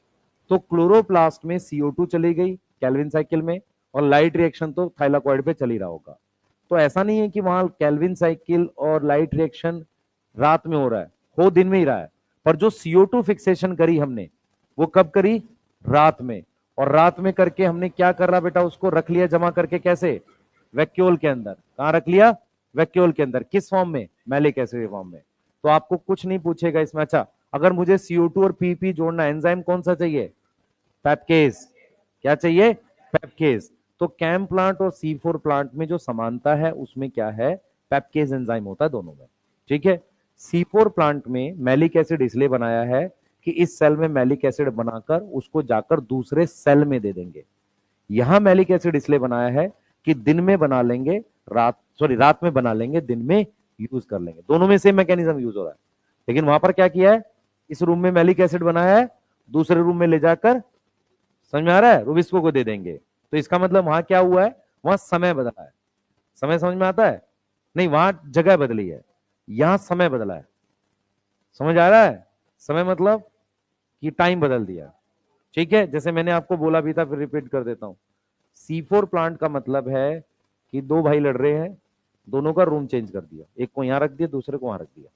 तो क्लोरोप्लास्ट में CO2 चली गई केल्विन साइकिल में, और लाइट रिएक्शन तो थाइलाकॉइड पे चल ही रहा होगा। तो ऐसा नहीं है कि वहां केल्विन साइकिल और लाइट रिएक्शन रात में हो रहा है, हो दिन में ही रहा है, पर जो CO2 फिक्सेशन करी हमने, वो कब करी, रात में। और रात में करके हमने क्या कर रहा बेटा, उसको रख लिया जमा करके, कैसे, वैक्यूल के अंदर। कहां रख लिया, वैक्यूल के अंदर, किस फॉर्म में, मैलिक एसिड फॉर्म में। तो आपको कुछ नहीं पूछेगा इसमें। अच्छा, अगर मुझे CO2 और PP जोड़ना, एंजाइम कौन सा चाहिए, पेप्केज। क्या चाहिए, पेप्केज। तो कैम प्लांट और C4 प्लांट में जो समानता है उसमें क्या है, पेप्केज एंजाइम होता है दोनों में, ठीक है। C4 प्लांट में मैलिक एसिड इसलिए बनाया है कि इस सेल में मैलिक एसिड बनाकर उसको जाकर दूसरे सेल में दे देंगे। यहां मैलिक एसिड इसलिए बनाया है कि दिन में बना लेंगे, रात में बना लेंगे, दिन में यूज कर लेंगे। दोनों में सेम मैकेनिज्म यूज हो रहा है। लेकिन वहां पर क्या किया है, इस रूम में मैलिक एसिड बनाया है, दूसरे रूम में ले जाकर, समझ में आ रहा है, रुबिस्को को दे देंगे। तो इसका मतलब वहां क्या हुआ है, वहां समय बदला है। समय समझ में आता है, नहीं वहां जगह बदली है, यहां समय बदला है। समझ आ रहा है, समय मतलब कि टाइम बदल दिया। ठीक है, जैसे मैंने आपको बोला भी था, फिर रिपीट कर देता हूं। C4 प्लांट का मतलब है कि दो भाई लड़ रहे हैं, दोनों का रूम चेंज कर दिया, एक को यहां रख दिया, दूसरे को वहां रख दिया।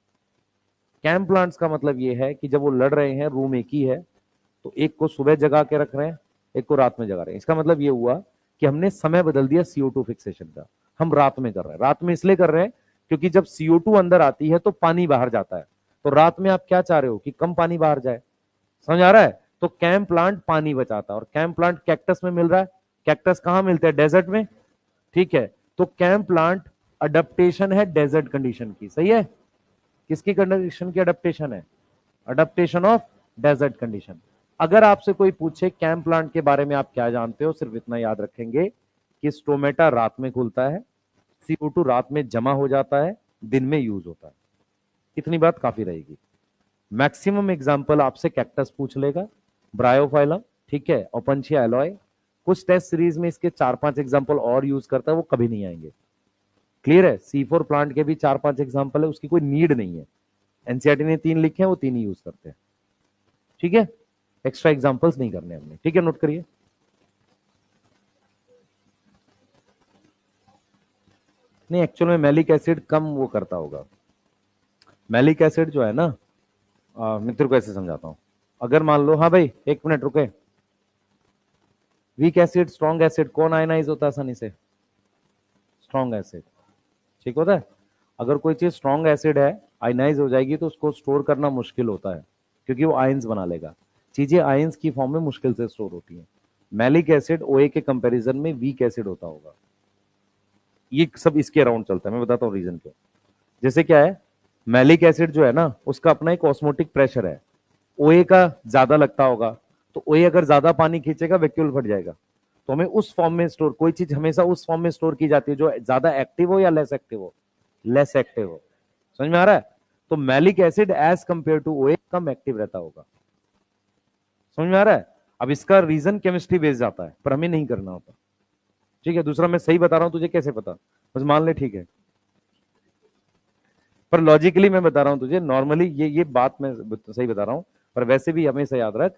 कैंप प्लांट्स का मतलब ये है कि जब वो लड़ रहे हैं, रूम एक ही है, तो एक को सुबह जगा के रख रहे हैं, एक को रात में जगा रहे हैं। इसका मतलब ये हुआ कि हमने समय बदल दिया CO2 फिक्सेशन का। हम रात में कर रहे हैं, रात में इसलिए कर रहे हैं क्योंकि जब CO2 अंदर आती है तो पानी बाहर जाता है। तो रात में आप क्या चाह रहे हो कि कम पानी बाहर जाए, समझ आ रहा है। तो कैंप प्लांट पानी बचाता है, और कैंप प्लांट कैक्टस में मिल रहा है। कैक्टस कहां मिलते हैं, डेजर्ट में। ठीक है, तो कैंप प्लांट अडेप्टेशन है डेजर्ट कंडीशन की, सही है। किसकी कंडीशन की अडेप्टेशन है, अडेप्टेशन ऑफ डेजर्ट कंडीशन। अगर आपसे कोई पूछे कैंप प्लांट के बारे में आप क्या जानते हो, सिर्फ इतना याद रखेंगे कि स्टोमेटा रात में खुलता है, CO2 रात में जमा हो जाता है, दिन में यूज होता है। इतनी बात काफी रहेगी। मैक्सिमम एग्जाम्पल आपसे कैक्टस पूछ लेगा, ब्रायोफाइलम, ठीक है, ओपनशिया एलॉय। कुछ टेस्ट सीरीज में इसके 4-5 एग्जाम्पल और यूज करता है, वो कभी नहीं आएंगे। क्लियर है, C4 प्लांट के भी 4-5 एग्जाम्पल है, उसकी कोई नीड नहीं है। एनसीईआरटी ने 3 लिखे हैं, वो 3 ही यूज करते हैं। ठीक है, एक्स्ट्रा एग्जाम्पल्स नहीं करने हमने, ठीक है, नोट करिए। नहीं, एक्चुअल में मैलिक एसिड कम वो करता होगा। मैलिक एसिड जो है ना, मित्र को ऐसे समझाता हूं। अगर मान लो, हाँ भाई 1 मिनट रुके, वीक एसिड स्ट्रॉन्ग एसिड कौन आयनाइज होता है आसानी से, स्ट्रॉन्ग एसिड, ठीक होता है। अगर कोई चीज स्ट्रॉन्ग एसिड है, आयनाइज हो जाएगी तो उसको स्टोर करना मुश्किल होता है, क्योंकि वो आयंस बना लेगा। चीजें आयंस की फॉर्म में मुश्किल से स्टोर होती हैं। मैलिक एसिड OA के कंपैरिजन में वीक एसिड होता होगा। ये सब इसके अराउंड चलता है, मैं बताता हूँ रीजन क्यों। जैसे क्या है, मैलिक एसिड जो है ना, उसका अपना एक ऑस्मोटिक प्रेशर है, OA का ज्यादा लगता होगा। तो OA अगर ज्यादा पानी खींचेगा, वैक्यूल फट जाएगा। तो हमें उस फॉर्म में स्टोर, कोई चीज हमेशा उस फॉर्म में स्टोर की जाती है जो ज्यादा एक्टिव हो या लेस एक्टिव हो, लेस एक्टिव हो। समझ में आ रहा है। तो malic acid as compare to OA कम एक्टिव रहता होगा। समझ में आ रहा है। अब इसका रीजन केमिस्ट्री बेस्ड आता है, पर हमें नहीं करना होता। ठीक है, दूसरा मैं सही बता रहा हूं, तुझे कैसे पता, बस मान ले, ठीक है। पर लॉजिकली मैं बता रहा हूं तुझे, नॉर्मली ये बात मैं सही बता रहा हूं, पर वैसे भी हमेशा याद रख,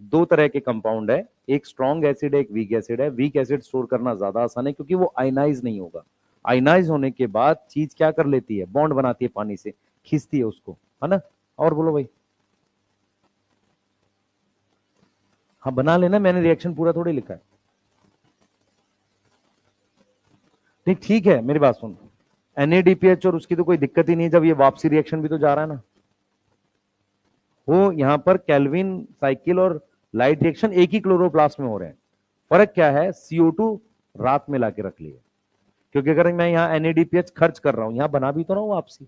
2 तरह के कंपाउंड है, एक स्ट्रॉन्ग एसिड है, एक वीक एसिड है। वीक एसिड स्टोर करना ज्यादा आसान है क्योंकि वो आयनाइज नहीं होगा। आयनाइज होने के बाद चीज क्या कर लेती है, बॉन्ड बनाती है पानी से, खींचती है उसको, है ना। और बोलो भाई। हाँ बना लेना, मैंने रिएक्शन पूरा थोड़ी लिखा है। नहीं ठीक है, मेरी बात सुन, NADPH और उसकी तो कोई दिक्कत ही नहीं, जब ये वापसी रिएक्शन भी तो जा रहा है ना। वो यहां पर कैल्विन साइकिल और लाइट रिएक्शन एक ही क्लोरोप्लास्ट में हो रहे हैं। फर्क क्या है, CO2 रात में लाके रख लिया, क्योंकि अगर मैं यहाँ NADPH खर्च कर रहा हूं, यहां बना भी तो ना वो वापसी।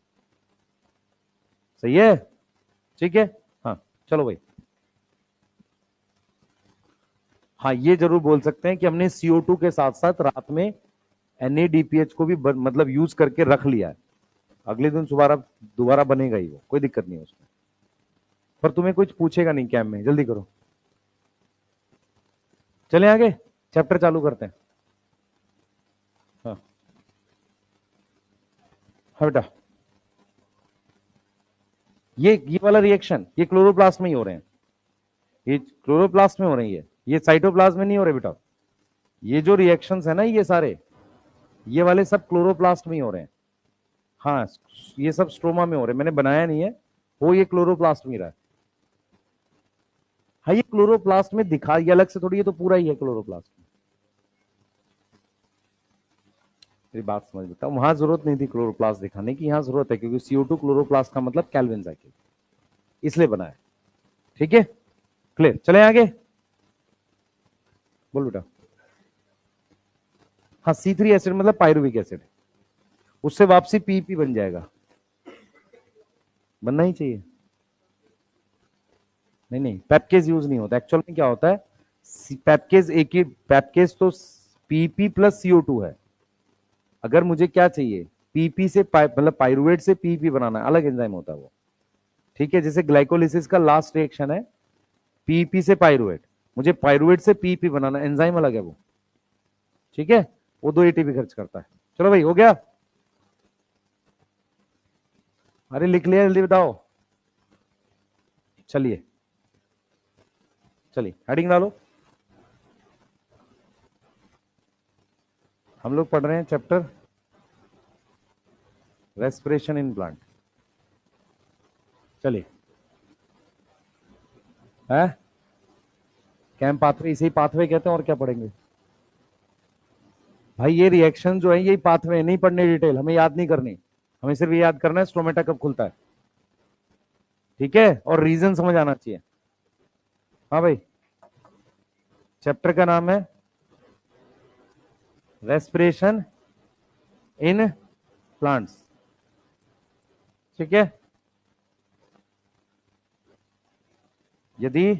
सही है, ठीक है। हाँ चलो भाई। हाँ ये जरूर बोल सकते हैं कि हमने CO2 के साथ साथ रात में NADPH को भी मतलब यूज करके रख लिया है। अगले दिन सुबह दोबारा बनेगा ही वो, कोई दिक्कत नहीं है उसमें। पर तुम्हें कुछ पूछेगा नहीं कैम में, जल्दी करो। चले आगे, चैप्टर चालू करते हैं। हाँ हाँ बेटा, ये वाला रिएक्शन ये क्लोरोप्लास्ट में ही हो रहे हैं, ये क्लोरोप्लास्ट में हो रही है, ये साइटोप्लाज्म में नहीं हो रहे बेटा। ये जो रिएक्शंस है ना, ये सारे, ये वाले सब क्लोरोप्लास्ट में ही हो रहे हैं। हाँ, ये सब स्ट्रोमा में हो रहे हैं, मैंने बनाया नहीं है, वो ये क्लोरोप्लास्ट में रहा है। हाँ ये क्लोरोप्लास्ट में दिखा, ये अलग से थोड़ी, ये तो पूरा ही है क्लोरोप्लास्ट में। मेरी बात समझ बेटा, वहां जरूरत नहीं थी क्लोरोप्लास्ट दिखाने की, यहां जरूरत है, क्योंकि CO2 क्लोरोप्लास्ट का मतलब कैल्विन साइकिल, इसलिए बना है। ठीक है, क्लियर, चले आगे। बोल बेटा। हाँ C3 एसिड मतलब पायरुविक एसिड, उससे वापसी PEP बन जाएगा, बनना ही चाहिए। नहीं नहीं, पैपकेज यूज नहीं होता, एक्चुअल में क्या होता है, पैपकेज एक ही, पैपकेज तो PP प्लस CO2 है। अगर मुझे क्या चाहिए, PP से मतलब पायरुवेट से PEP बनाना है, अलग एंजाइम होता है वो। ठीक है, जैसे ग्लाइकोलिसिस का लास्ट रिएक्शन है पीईपी से पायरुवेट, मुझे पायरुवेट से पीईपी बनाना, एंजाइम अलग है वो, ठीक है, वो 2 एटीपी खर्च करता है। चलो भाई, हो गया? अरे लिख लिया, जल्दी बताओ। चलिए चलिए, हेडिंग डालो। हम लोग पढ़ रहे हैं चैप्टर रेस्पिरेशन इन प्लांट। चलिए, है कैम पाथवे, इसे पाथवे कहते हैं, और क्या पढ़ेंगे भाई? ये रिएक्शन जो है यही पाथवे, नहीं पढ़ने डिटेल, हमें याद नहीं करनी, हमें सिर्फ ये याद करना है स्टोमेटा कब खुलता है, ठीक है, और रीजन समझ आना चाहिए। हाँ भाई, चैप्टर का नाम है रेस्पिरेशन इन प्लांट्स, ठीक है। यदि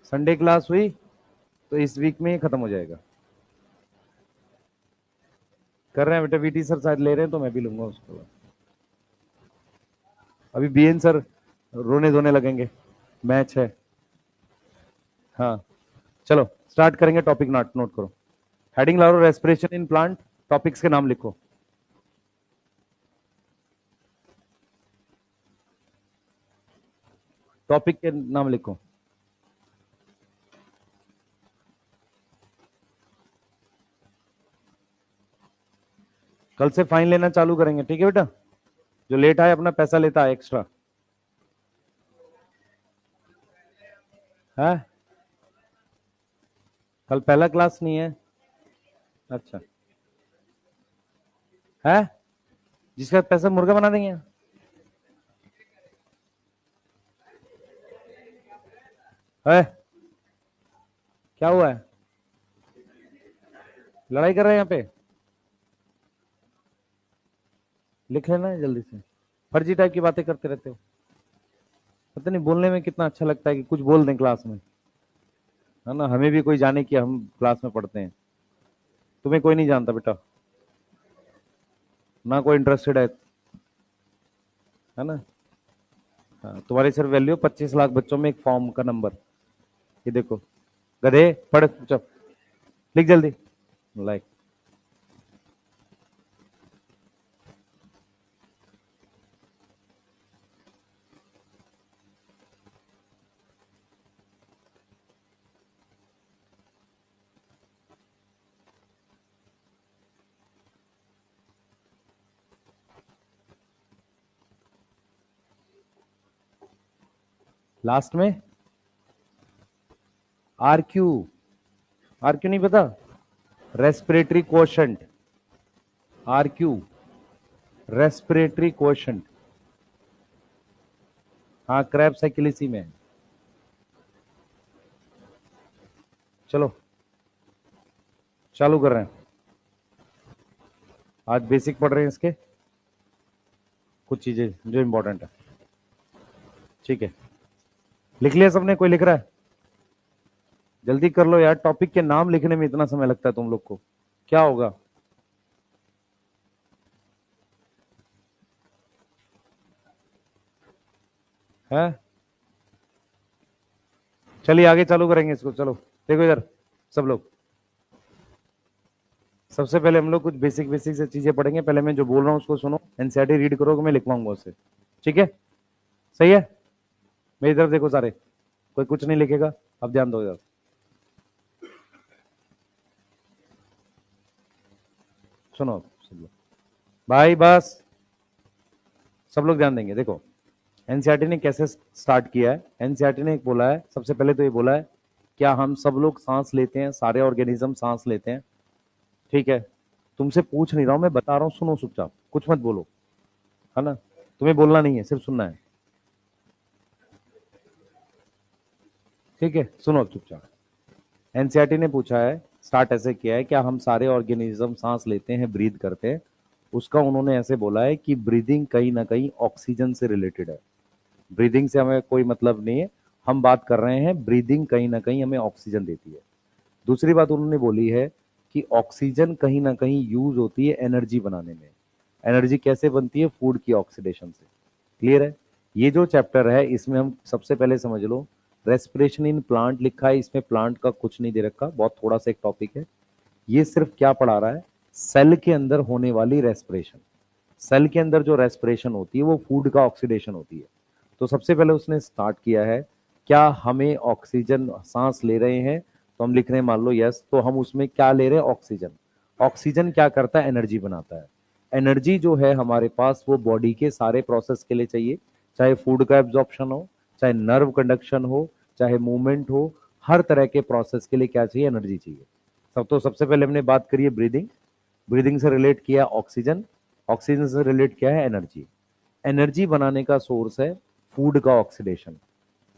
संडे क्लास हुई तो इस वीक में ही खत्म हो जाएगा। कर रहे हैं बेटा, वीटी सर शायद ले रहे हैं तो मैं भी लूंगा उसको। अभी बीएन सर रोने धोने लगेंगे, मैच है। हाँ चलो स्टार्ट करेंगे, टॉपिक नोट नोट करो, हेडिंग ला लो, रेस्पिरेशन इन प्लांट, टॉपिक्स के नाम लिखो। टॉपिक के नाम लिखो। कल से फाइन लेना चालू करेंगे, ठीक है बेटा, जो लेट आए अपना पैसा लेता है एक्स्ट्रा। है कल पहला क्लास नहीं है? अच्छा है, जिसका पैसा मुर्गा बना देंगे। है क्या हुआ है, लड़ाई कर रहे हैं यहाँ पे? लिख लेना है जल्दी से, फर्जी टाइप की बातें करते रहते हो। पता नहीं बोलने में कितना अच्छा लगता है कि कुछ बोल दें क्लास में, है ना, हमें भी कोई जाने कि हम क्लास में पढ़ते हैं। तुम्हें कोई नहीं जानता बेटा, ना कोई इंटरेस्टेड है ना। हाँ, तुम्हारी सिर्फ वैल्यू 25 लाख बच्चों में एक फॉर्म का नंबर। ये देखो गधे, पढ़ चुप, लिख जल्दी। लाइक लास्ट में आर क्यू, आर क्यू नहीं पता? Respiratory quotient, R Q, respiratory quotient. हाँ क्रैब साइकिलिसी में। चलो चालू कर रहे हैं, आज बेसिक पढ़ रहे हैं इसके, कुछ चीजें जो इंपॉर्टेंट है, ठीक है। लिख लिया सबने, कोई लिख रहा है? जल्दी कर लो यार, टॉपिक के नाम लिखने में इतना समय लगता है तुम लोग को, क्या होगा? है चलिए आगे चालू करेंगे इसको, चलो देखो इधर सब लोग। सबसे पहले हम लोग कुछ बेसिक बेसिक से चीजें पढ़ेंगे, पहले मैं जो बोल रहा हूँ उसको सुनो, एनसीईआरटी रीड करो, मैं लिखवाऊंगा उसे, ठीक है? सही है, मेरी तरफ देखो सारे, कोई कुछ नहीं लिखेगा, अब ध्यान दो इधर। सुनो सब लोग, भाई बस सब लोग ध्यान देंगे। देखो एनसीईआरटी ने कैसे स्टार्ट किया है, एनसीईआरटी ने एक बोला है, सबसे पहले तो ये बोला है क्या हम सब लोग सांस लेते हैं, सारे ऑर्गेनिज्म सांस लेते हैं, ठीक है? तुमसे पूछ नहीं रहा हूं, मैं बता रहा हूं, सुनो चुपचाप, कुछ मत बोलो, है ना, तुम्हें बोलना नहीं है, सिर्फ सुनना है, ठीक है? सुनो चुपचाप। एनसीईआरटी ने पूछा है, स्टार्ट ऐसे किया है, क्या हम सारे ऑर्गेनिज्म सांस लेते हैं, ब्रीद करते हैं? उसका उन्होंने ऐसे बोला है कि ब्रीदिंग कहीं ना कहीं ऑक्सीजन से रिलेटेड है, ब्रीदिंग से हमें कोई मतलब नहीं है, हम बात कर रहे हैं ब्रीदिंग कहीं ना कहीं हमें ऑक्सीजन देती है। दूसरी बात उन्होंने बोली है कि ऑक्सीजन कहीं ना कहीं यूज होती है एनर्जी बनाने में। एनर्जी कैसे बनती है? फूड की ऑक्सीडेशन से। क्लियर है? ये जो चैप्टर है इसमें हम सबसे पहले समझ लो, रेस्पिरेशन इन प्लांट लिखा है, इसमें प्लांट का कुछ नहीं दे रखा, बहुत थोड़ा सा एक टॉपिक है। ये सिर्फ क्या पढ़ा रहा है, सेल के अंदर होने वाली रेस्पिरेशन। सेल के अंदर जो रेस्पिरेशन होती है वो फूड का ऑक्सीडेशन होती है। तो सबसे पहले उसने स्टार्ट किया है, क्या हमें ऑक्सीजन सांस ले रहे हैं तो हम लिख रहे हैं मान लो यस, तो हम उसमें क्या ले रहे हैं, ऑक्सीजन। ऑक्सीजन क्या करता है, एनर्जी बनाता है। एनर्जी जो है हमारे पास वो बॉडी के सारे प्रोसेस के लिए चाहिए, चाहे फूड का एब्जॉर्प्शन हो, चाहे नर्व कंडक्शन हो, चाहे मूवमेंट हो, हर तरह के प्रोसेस के लिए क्या चाहिए, एनर्जी चाहिए। सबसे पहले हमने बात करी है ब्रीदिंग, ब्रीदिंग से रिलेट किया ऑक्सीजन, ऑक्सीजन से रिलेट किया है एनर्जी। एनर्जी बनाने का सोर्स है फूड का ऑक्सीडेशन।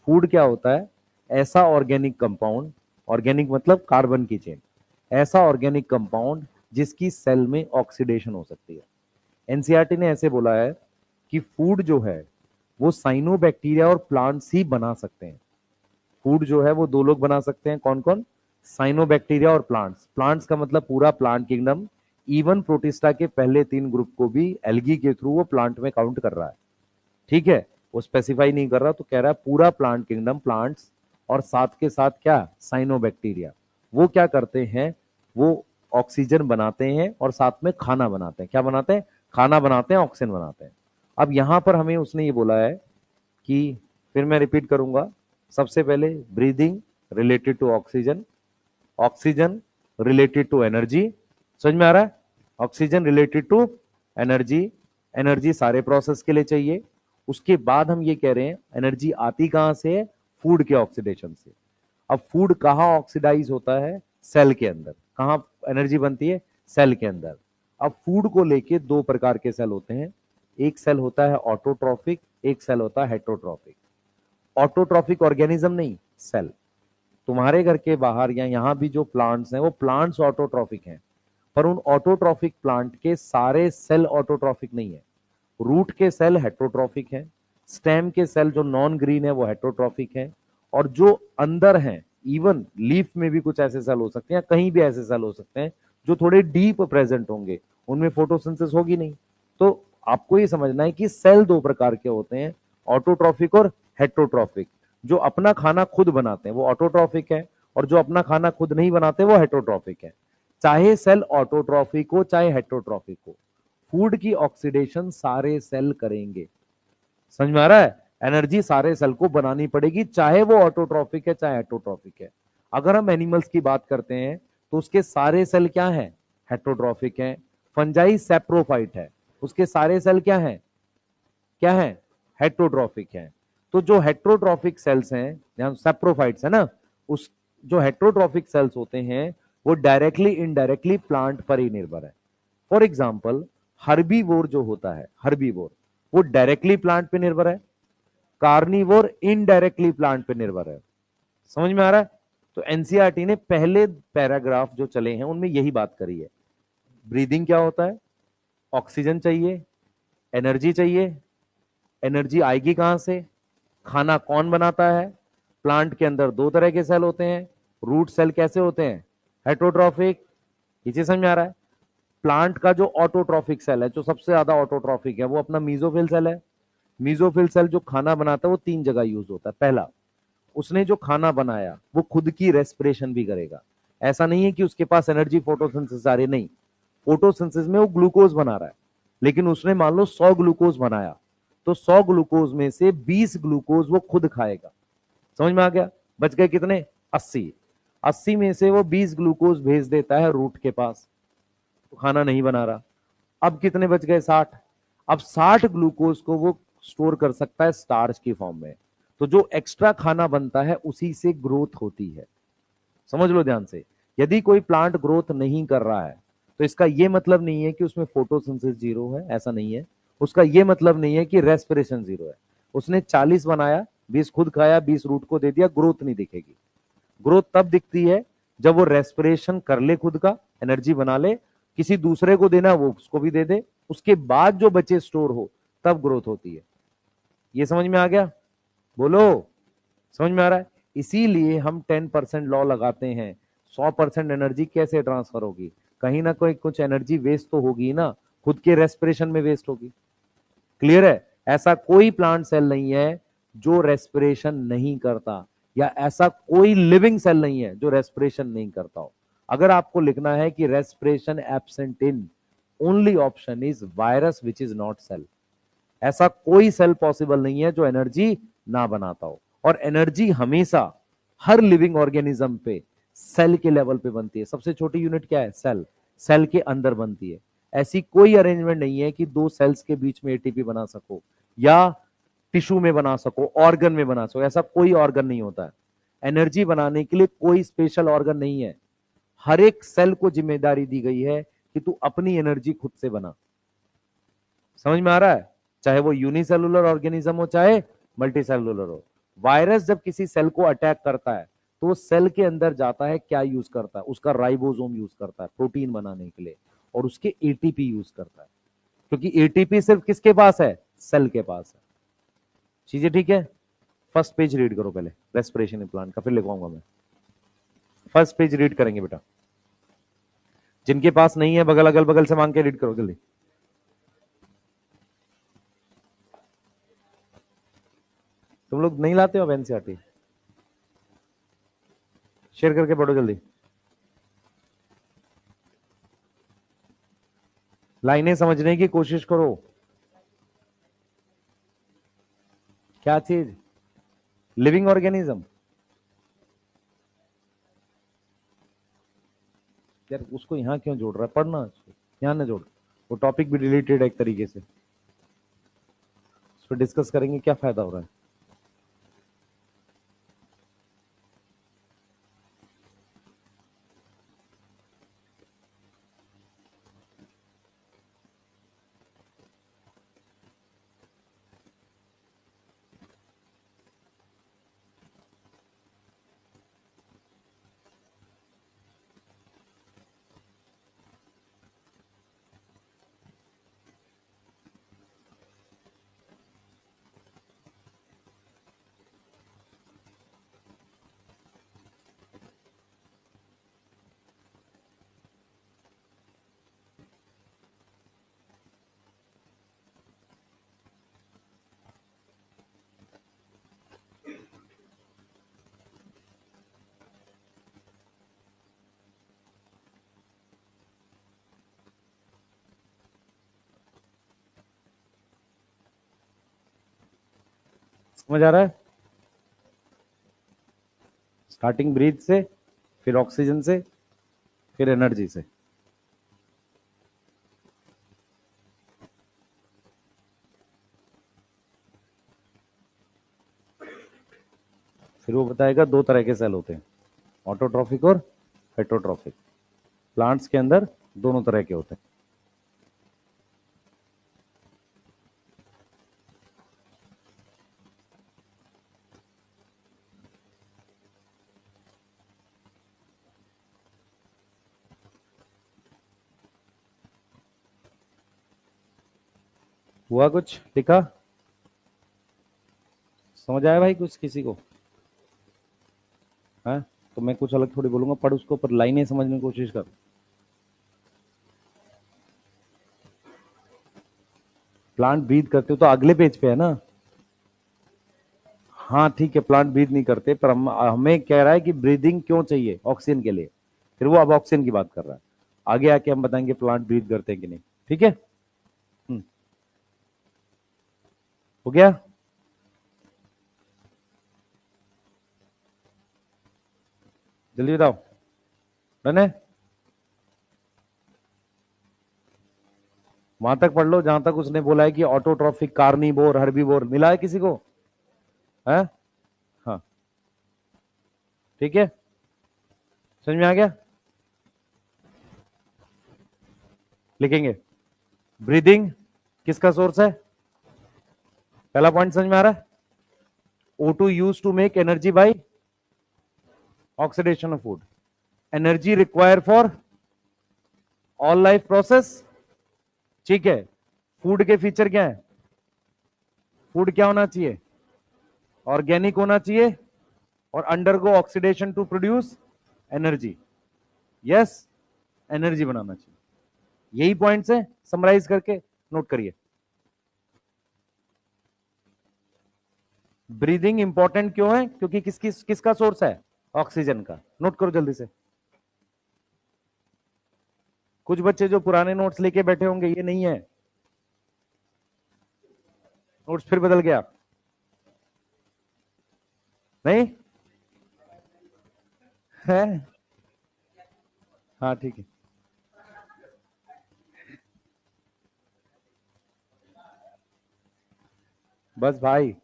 फूड क्या होता है, ऐसा ऑर्गेनिक कंपाउंड, ऑर्गेनिक मतलब कार्बन की चेन, ऐसा ऑर्गेनिक कंपाउंड जिसकी सेल में ऑक्सीडेशन हो सकती है। एनसीईआरटी ने ऐसे बोला है कि फूड जो है वो साइनोबैक्टीरिया और प्लांट्स ही बना सकते हैं। फूड जो है वो दो लोग बना सकते हैं, कौन कौन, साइनोबैक्टीरिया और प्लांट्स। प्लांट्स का मतलब पूरा प्लांट किंगडम, इवन प्रोटिस्टा के पहले 3 ग्रुप को भी एल्गी के थ्रू वो प्लांट में काउंट कर रहा है। ठीक है, वो स्पेसिफाई नहीं कर रहा, तो कह रहा है पूरा प्लांट किंगडम, प्लांट्स और साथ के साथ क्या, साइनोबैक्टीरिया। वो क्या करते हैं, वो ऑक्सीजन बनाते हैं और साथ में खाना बनाते हैं। क्या बनाते हैं, खाना बनाते हैं, ऑक्सीजन बनाते हैं। अब यहां पर हमें उसने ये बोला है कि, फिर मैं रिपीट करूंगा, सबसे पहले breathing related to oxygen, oxygen related to energy. समझ में आ रहा है, oxygen related to energy, energy सारे प्रोसेस के लिए चाहिए। उसके बाद हम ये कह रहे हैं एनर्जी आती कहां से, फूड के ऑक्सीडेशन से। अब फूड कहां ऑक्सीडाइज होता है, सेल के अंदर। कहां एनर्जी बनती है, सेल के अंदर। अब फूड को लेके 2 प्रकार के सेल होते हैं, एक सेल होता है ऑटोट्रॉफिक, एक सेल होता है हेटरोट्रॉफिक। ऑटोट्रॉफिक ऑर्गेनिज्म नहीं, सेल। तुम्हारे घर के बाहर या यहां भी जो प्लांट्स हैं वो प्लांट्स ऑटोट्रॉफिक हैं, पर उन ऑटोट्रॉफिक प्लांट के सारे सेल ऑटोट्रॉफिक नहीं है। रूट के सेल हेटरोट्रॉफिक हैं, स्टेम के सेल जो नॉन ग्रीन है वो हेटरोट्रॉफिक है, और जो अंदर हैं, इवन लीफ में भी कुछ ऐसे सेल हो सकते हैं, कहीं भी ऐसे सेल हो सकते हैं जो थोड़े डीप प्रेजेंट होंगे, उनमें फोटोसिंथेसिस होगी नहीं। तो आपको ये समझना है कि सेल 2 प्रकार के होते हैं, ऑटोट्रॉफिक और हेटरोट्रॉफिक। जो अपना खाना खुद बनाते हैं वो ऑटोट्रॉफिक है, और जो अपना खाना खुद नहीं बनाते वो हेटरोट्रॉफिक है। चाहे सेल ऑटोट्रॉफिक हो चाहे हेटरोट्रॉफिक हो, फूड की ऑक्सीडेशन सारे सेल करेंगे। समझ में आ रहा है, एनर्जी सारे सेल को बनानी पड़ेगी, चाहे वो ऑटोट्रॉफिक है चाहे हेटरोट्रॉफिक है। अगर हम एनिमल्स की बात करते हैं तो उसके सारे सेल क्या हैं, हेटरोट्रॉफिक हैं। फंजाई सेप्रोफाइट है, उसके सारे सेल क्या हैं, क्या है, हेटरोट्रॉफिक है। तो जो हेटरोट्रॉफिक सेल्स हैं, सेप्रोफाइट्स है ना, उस जो हेटरोट्रॉफिक सेल्स होते हैं वो डायरेक्टली इनडायरेक्टली प्लांट पर ही निर्भर है। फॉर एग्जाम्पल हर्बीवोर जो होता है, हर्बीवोर वो डायरेक्टली प्लांट पे निर्भर है, कार्निवोर इनडायरेक्टली प्लांट पे निर्भर है। समझ में आ रहा है? तो एनसीईआरटी ने पहले पैराग्राफ जो चले हैं उनमें यही बात करी है। ब्रीदिंग क्या होता है, ऑक्सीजन चाहिए, एनर्जी चाहिए, एनर्जी आएगी कहां से, खाना कौन बनाता है। प्लांट के अंदर 2 तरह के सेल होते हैं, रूट सेल कैसे होते हैं, हेटरोट्रॉफिक। इसे समझ में आ रहा है? प्लांट का जो ऑटोट्रॉफिक सेल है, जो सबसे ज्यादा ऑटोट्रॉफिक है, वो अपना मीजोफिल सेल है। मीजोफिल सेल जो खाना बनाता है वो 3 जगह यूज होता है। पहला, उसने जो खाना बनाया वो खुद की रेस्पिरेशन भी करेगा। ऐसा नहीं है कि उसके पास एनर्जी फोटोसिंथेसिस आ रही, नहीं, फोटोसिंथेसिस में वो ग्लूकोज बना रहा है, लेकिन उसने मान लो 100 ग्लूकोज बनाया, तो 100 ग्लूकोज में से 20 ग्लूकोज वो खुद खाएगा। समझ में आ गया? बच गए कितने, 80। 80 में से वो 20 ग्लूकोज भेज देता है रूट के पास, तो खाना नहीं बना रहा। अब कितने बच गए, 60। अब 60 ग्लूकोज को वो स्टोर कर सकता है स्टार्च की फॉर्म में। तो जो एक्स्ट्रा खाना बनता है उसी से ग्रोथ होती है। समझ लो ध्यान से, यदि कोई प्लांट ग्रोथ नहीं कर रहा है तो इसका यह मतलब नहीं है कि उसमें फोटोसिंथेसिस जीरो है, ऐसा नहीं है। उसका यह मतलब नहीं है कि रेस्पिरेशन जीरो है। उसने 40 बनाया, 20 खुद खाया, 20 रूट को दे दिया, ग्रोथ नहीं दिखेगी। ग्रोथ तब दिखती है जब वो रेस्पिरेशन कर ले, खुद का एनर्जी बना ले, किसी दूसरे को देना वो उसको भी दे दे, उसके बाद जो बचे स्टोर हो, तब ग्रोथ होती है। ये समझ में आ गया, बोलो समझ में आ रहा है? इसीलिए हम 10% लॉ लगाते हैं। 100% एनर्जी कैसे ट्रांसफर होगी, कहीं ना कोई कुछ एनर्जी वेस्ट तो होगी ना, खुद के रेस्पिरेशन में वेस्ट होगी। क्लियर है? ऐसा कोई प्लांट सेल नहीं है जो रेस्पिरेशन नहीं करता, या ऐसा कोई लिविंग सेल नहीं है जो रेस्पिरेशन नहीं करता हो। अगर आपको लिखना है कि respiration absent in, only option is virus which is not cell. ऐसा कोई सेल पॉसिबल नहीं है जो एनर्जी ना बनाता हो, और एनर्जी हमेशा हर लिविंग ऑर्गेनिज्म पे सेल के लेवल पे बनती है। सबसे छोटी यूनिट क्या है? सेल। सेल के अंदर बनती है। ऐसी कोई अरेंजमेंट नहीं है कि दो सेल्स के बीच में एटीपी बना सको, या टिश्यू में बना सको, ऑर्गन में बना सको। ऐसा कोई ऑर्गन नहीं होता है। एनर्जी बनाने के लिए कोई स्पेशल ऑर्गन नहीं है। हर एक सेल को जिम्मेदारी दी गई है कि तू अपनी एनर्जी खुद से बना। समझ में आ रहा है? चाहे वो यूनिसेलुलर ऑर्गेनिज्म हो, चाहे मल्टी सेलुलर हो। वायरस जब किसी सेल को अटैक करता है तो सेल के अंदर जाता है, क्या यूज करता है? उसका राइबोसोम यूज करता है प्रोटीन बनाने के लिए, और उसके एटीपी यूज करता है, क्योंकि एटीपी सिर्फ किसके पास है? सेल के पास है। चीजें ठीक है? फर्स्ट पेज रीड करो पहले रेस्पिरेशन प्लांट का, फिर लिखवाऊंगा मैं। फर्स्ट पेज रीड करेंगे बेटा। जिनके पास नहीं है बगल अगल बगल से मांग के रीड करो जल्दी। तुम लोग नहीं लाते हो एनसीईआरटी? शेयर करके पढ़ो जल्दी। लाइनें समझने की कोशिश करो। क्या चीज? Living organism. यार उसको यहां क्यों जोड़ रहा है? पढ़ना उसको यहां ना जोड़। वो टॉपिक भी रिलेटेड है एक तरीके से, उस पर डिस्कस करेंगे क्या फायदा हो रहा है। समझ आ रहा है? स्टार्टिंग ब्रीथ से, फिर ऑक्सीजन से, फिर एनर्जी से। फिर वो बताएगा दो तरह के सेल होते हैं, ऑटोट्रॉफिक और हेटरोट्रॉफिक। प्लांट्स के अंदर दोनों तरह के होते हैं। हुआ कुछ लिखा? समझ आया भाई कुछ किसी को? है तो मैं कुछ अलग थोड़ी बोलूंगा, पढ़ उसको, पर लाइनें समझने की कोशिश कर। प्लांट ब्रीथ करते हो तो अगले पेज पे है ना? हाँ ठीक है, प्लांट ब्रीथ नहीं करते, पर हमें कह रहा है कि ब्रीदिंग क्यों चाहिए ऑक्सीजन के लिए। फिर वो अब ऑक्सीजन की बात कर रहा है। आगे आके हम बताएंगे प्लांट ब्रीथ करते हैं कि नहीं। ठीक है? हो गया? जल्दी बताओ। डन है? वहां तक पढ़ लो जहां तक उसने बोला है कि ऑटोट्रॉफिक, कार्निवोर, हर्बीवोर। मिला है किसी को? है? हाँ ठीक है, समझ में आ गया? लिखेंगे ब्रीदिंग किसका सोर्स है? पहला पॉइंट समझ में आ रहा है? O2 use to make energy by oxidation of food. Energy require for all life process. ठीक है। फूड के फीचर क्या है? फूड क्या होना चाहिए? ऑर्गेनिक होना चाहिए, और undergo oxidation to produce energy. Yes, energy बनाना चाहिए। यही पॉइंट्स है, समराइज करके नोट करिए। ब्रीदिंग इंपॉर्टेंट क्यों है? क्योंकि किसका सोर्स है? ऑक्सीजन का। नोट करो जल्दी से। कुछ बच्चे जो पुराने नोट्स लेके बैठे होंगे, ये नहीं है, नोट्स फिर बदल गया। नहीं है? हाँ ठीक है। बस भाई,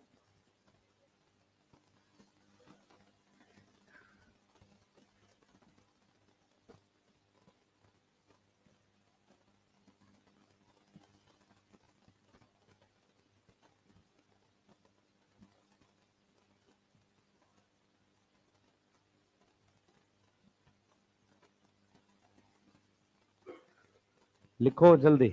लिखो जल्दी।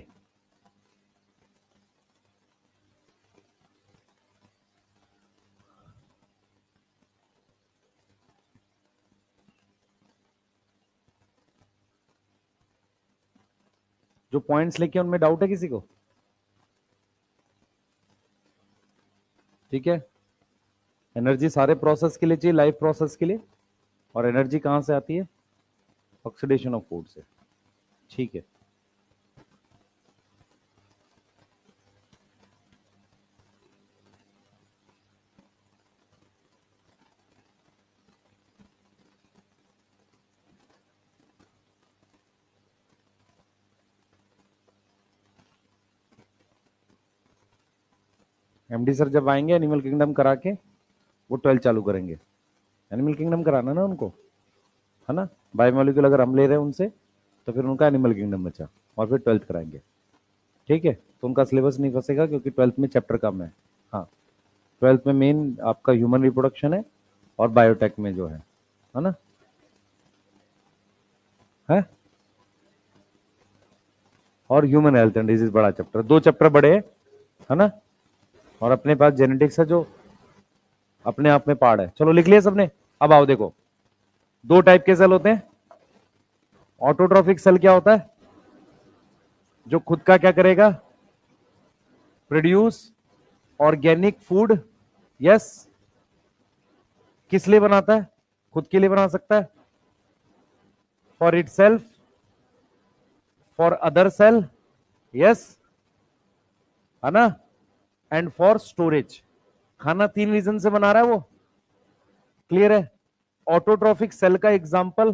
जो पॉइंट्स लेके उनमें डाउट है किसी को? ठीक है। एनर्जी सारे प्रोसेस के लिए चाहिए, लाइफ प्रोसेस के लिए। और एनर्जी कहां से आती है? ऑक्सीडेशन ऑफ फूड से। ठीक है। एमडी सर जब आएंगे एनिमल किंगडम करा के, वो 12 चालू करेंगे। एनिमल किंगडम कराना ना उनको, है ना? बायोमोलिक्यूल अगर हम ले रहे हैं उनसे, तो फिर उनका एनिमल किंगडम बचा, और फिर 12th कराएंगे। ठीक है, तो उनका सिलेबस नहीं फंसेगा, क्योंकि 12th में चैप्टर कम है। हाँ, 12th में मेन आपका ह्यूमन रिप्रोडक्शन है, और बायोटेक में जो है ना? है, और ह्यूमन हेल्थ एंड डिजीज बड़ा चैप्टर, 2 चैप्टर बड़े है ना? और अपने पास जेनेटिक्स है जो अपने आप में पार्ट है। चलो लिख लिया सबने? अब आओ देखो, 2 टाइप के सेल होते हैं। ऑटोट्रॉफिक सेल क्या होता है? जो खुद का क्या करेगा? Produce organic food. यस। किस लिए बनाता है? खुद के लिए बना सकता है, for itself, for other cell. Yes, है ना? And for storage. खाना 3 रीजन से बना रहा है वो। क्लियर है? ऑटोट्रॉफिक सेल का एग्जांपल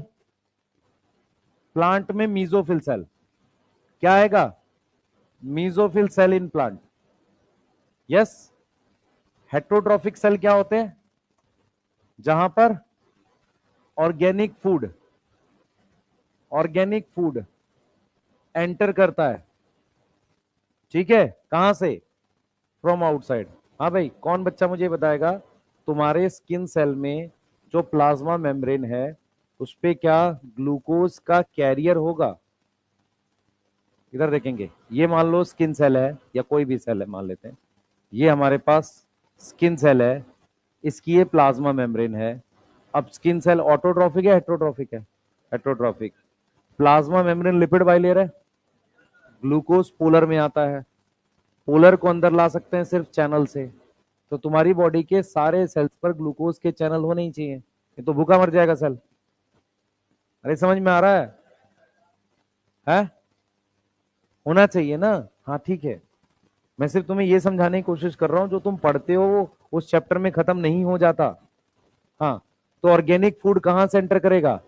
प्लांट में मीजोफिल सेल। क्या आएगा? Mesophyll cell in plant. Yes. Heterotrophic cell क्या होते हैं? जहां पर ऑर्गेनिक फूड एंटर करता है। ठीक है, कहां से? From outside. हाँ भाई, कौन बच्चा मुझे बताएगा, तुम्हारे स्किन सेल में जो प्लाज्मा मेम्ब्रेन है, उस पे क्या ग्लूकोज का कैरियर होगा? इधर देखेंगे, ये मान लो स्किन सेल है, या कोई भी सेल है मान लेते हैं, ये हमारे पास स्किन सेल है, इसकी ये प्लाज्मा मेम्ब्रेन है। अब स्किन सेल ऑटोट्रॉफिक है हेट्रोट्रॉफिक है? Heterotrophic. Plasma membrane lipid bilayer है, ग्लूकोज पोलर में आता है, पोलर को अंदर ला सकते हैं सिर्फ चैनल से। तो तुम्हारी बॉडी के सारे सेल्स पर ग्लूकोज के चैनल होने ही चाहिए, ये तो भूखा मर जाएगा सेल। अरे समझ में आ रहा है? होना चाहिए ना? हाँ ठीक है। मैं सिर्फ तुम्हें ये समझाने की कोशिश कर रहा हूं, जो तुम पढ़ते हो वो उस चैप्टर में खत्म नहीं हो जाता। हाँ, तो ऑर्गेनिक फूड कहां से एंटर करेगा?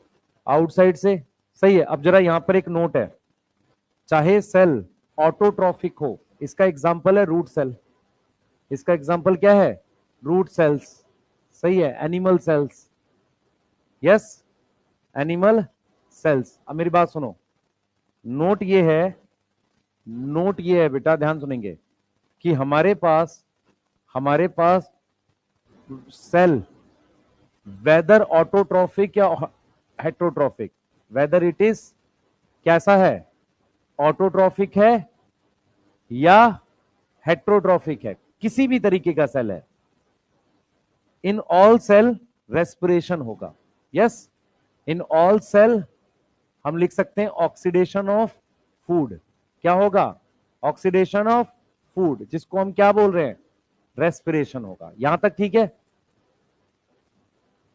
आउटसाइड से। सही है। अब जरा यहां पर एक नोट है, चाहे सेल ऑटोट्रॉफिक हो, इसका एग्जाम्पल है रूट सेल। इसका एग्जाम्पल क्या है? Root cells. सही है, animal cells. Yes, animal cells. अब मेरी बात सुनो, नोट ये है, नोट ये है बेटा, ध्यान सुनेंगे, कि हमारे पास सेल वेदर ऑटोट्रॉफिक या हेट्रोट्रॉफिक, वेदर इट इज कैसा है, ऑटोट्रॉफिक है या हेट्रोट्रॉफिक है, किसी भी तरीके का सेल है, इन ऑल सेल रेस्पिरेशन होगा। यस, इन ऑल सेल हम लिख सकते हैं ऑक्सीडेशन ऑफ फूड। क्या होगा? ऑक्सीडेशन ऑफ फूड, जिसको हम क्या बोल रहे हैं? रेस्पिरेशन होगा। यहां तक ठीक है?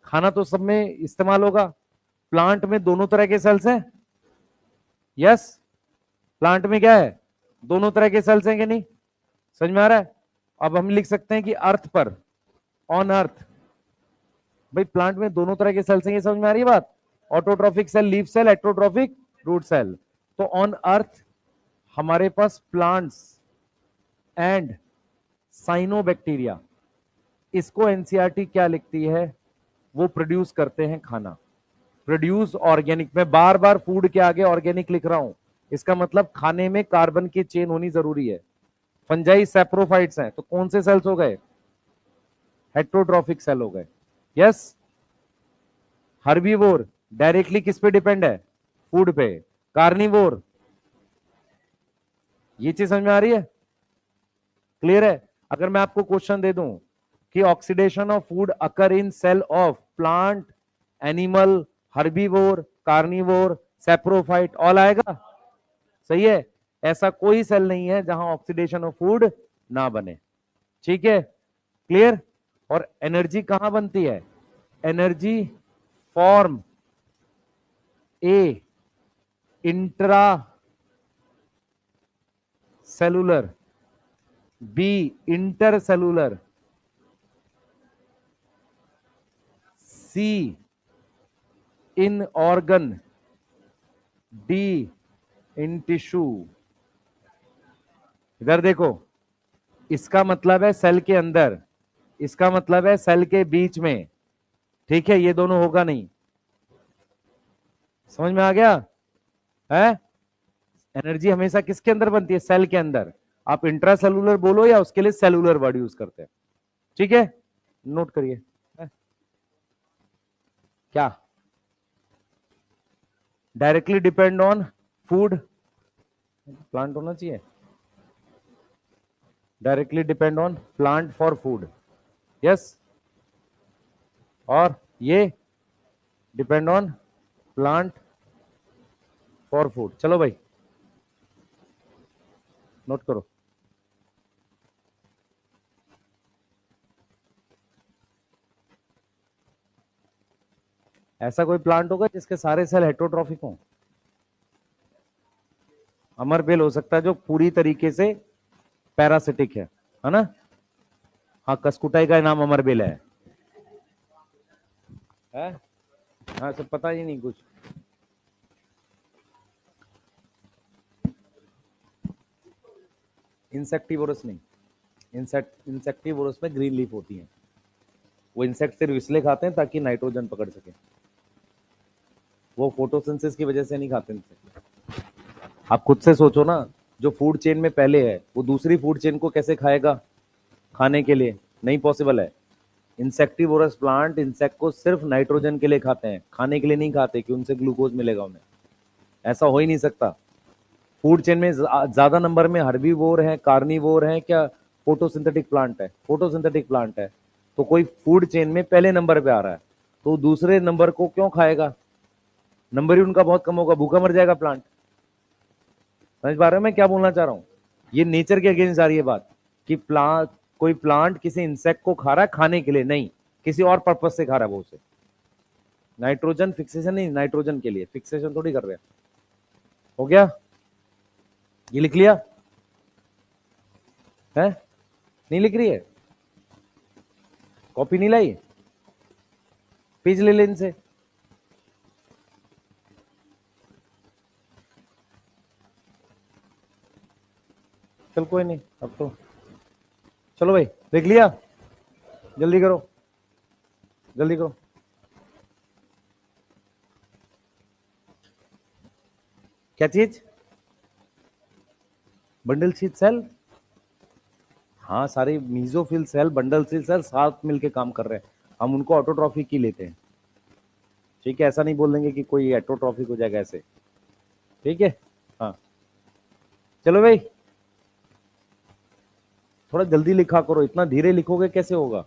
खाना तो सब में इस्तेमाल होगा। प्लांट में दोनों तरह के सेल्स हैं। यस, प्लांट में क्या है, दोनों तरह के सेल्स हैं कि नहीं? समझ में आ रहा है? अब हम लिख सकते हैं कि अर्थ पर, ऑन अर्थ, भाई प्लांट में दोनों तरह के सेल्स हैं, ये समझ में आ रही है बात? Autotrophic cell, leaf cell, heterotrophic root cell. तो ऑन अर्थ हमारे पास प्लांट्स एंड साइनोबैक्टीरिया, इसको एनसीईआरटी क्या लिखती है, वो प्रोड्यूस करते हैं खाना। प्रोड्यूस ऑर्गेनिक, मैं बार बार फूड के आगे ऑर्गेनिक लिख रहा हूं, इसका मतलब खाने में कार्बन की चेन होनी जरूरी है। फंजाई सैप्रोफाइट्स हैं, तो कौन से सेल्स हो गए? हेट्रोट्रॉफिक सेल हो गए। यस। हर्बीवोर डायरेक्टली किस पे डिपेंड है? फूड पे। कार्निवोर, ये चीज समझ में आ रही है? क्लियर है? अगर मैं आपको क्वेश्चन दे दूं कि oxidation of food occur in cell of plant, animal, herbivore, carnivore, saprophyte, all आएगा? सही है। ऐसा कोई सेल नहीं है जहां ऑक्सीडेशन ऑफ फूड ना बने। ठीक है, क्लियर? और एनर्जी कहां बनती है? Energy form a intracellular, b intercellular, c in organ, d in tissue. इधर देखो, इसका मतलब है सेल के अंदर, इसका मतलब है सेल के बीच में। ठीक है, ये दोनों होगा नहीं। समझ में आ गया है? एनर्जी हमेशा किसके अंदर बनती है? सेल के अंदर। आप इंट्रा सेलुलर बोलो या उसके लिए सेलुलर वर्ड यूज करते हैं। ठीक है, नोट करिए। क्या? Directly depend on food, plant होना चाहिए, directly depend on plant for food. Yes. और ये depend on plant for food. चलो भाई, नोट करो। ऐसा कोई प्लांट होगा जिसके सारे सेल हेटरोट्रॉफिक हों? अमर बेल हो सकता है जो पूरी तरीके से पैरासिटिक है ना? हाँ, कस्कुटाई का नाम अमर बेल है? हाँ, सब पता ही नहीं कुछ। इंसेक्टिवोरस नहीं, इंसेक्टिवोरस में ग्रीन लीफ होती है। वो इंसेक्ट सिर्फ इसलिए खाते हैं ताकि नाइट्रोजन पकड़ सके, वो फोटोसिंथेसिस की वजह से नहीं खाते इंसेक्ट। आप खुद से सोचो ना, जो फूड चेन में पहले है वो दूसरी फूड चेन को कैसे खाएगा खाने के लिए? नहीं पॉसिबल है। इंसेक्टिवोरस प्लांट इंसेक्ट को सिर्फ नाइट्रोजन के लिए खाते हैं, खाने के लिए नहीं खाते कि उनसे ग्लूकोज मिलेगा उन्हें। ऐसा हो ही नहीं सकता। फूड चेन में ज्यादा नंबर में हर्बीवोर है, कार्निवोर है, क्या फोटोसिंथेटिक प्लांट है? फोटोसिंथेटिक प्लांट है। तो कोई फूड चेन में पहले नंबर पे आ रहा है तो दूसरे नंबर को क्यों खाएगा? नंबर ही उनका बहुत कम होगा, भूखा मर जाएगा प्लांट। समझ पा रहे हो मैं क्या बोलना चाह रहा हूं? ये नेचर के अगेंस्ट आ रही है बात कि प्लांट, कोई प्लांट किसी इंसेक्ट को खा रहा है खाने के लिए नहीं, किसी और पर्पज से खा रहा है वो उसे। नाइट्रोजन फिक्सेशन नहीं, नाइट्रोजन के लिए फिक्सेशन थोड़ी कर रहे हैं। हो गया? ये लिख लिया है? नहीं लिख रही है? कॉपी नहीं लाई? पेज ले ले इनसे। चल कोई नहीं, अब तो चलो भाई, देख लिया? जल्दी करो, जल्दी करो। क्या चीज? Bundle sheath cell? हाँ, सारे mesophyll cell, bundle sheath cell साथ मिलके काम कर रहे हैं, हम उनको ऑटोट्रॉफिक ही लेते हैं। ठीक है, ऐसा नहीं बोल देंगे कि कोई एटोट्रॉफिक हो जाएगा ऐसे। ठीक है, हाँ चलो भाई, थोड़ा जल्दी लिखा करो, इतना धीरे लिखोगे कैसे होगा?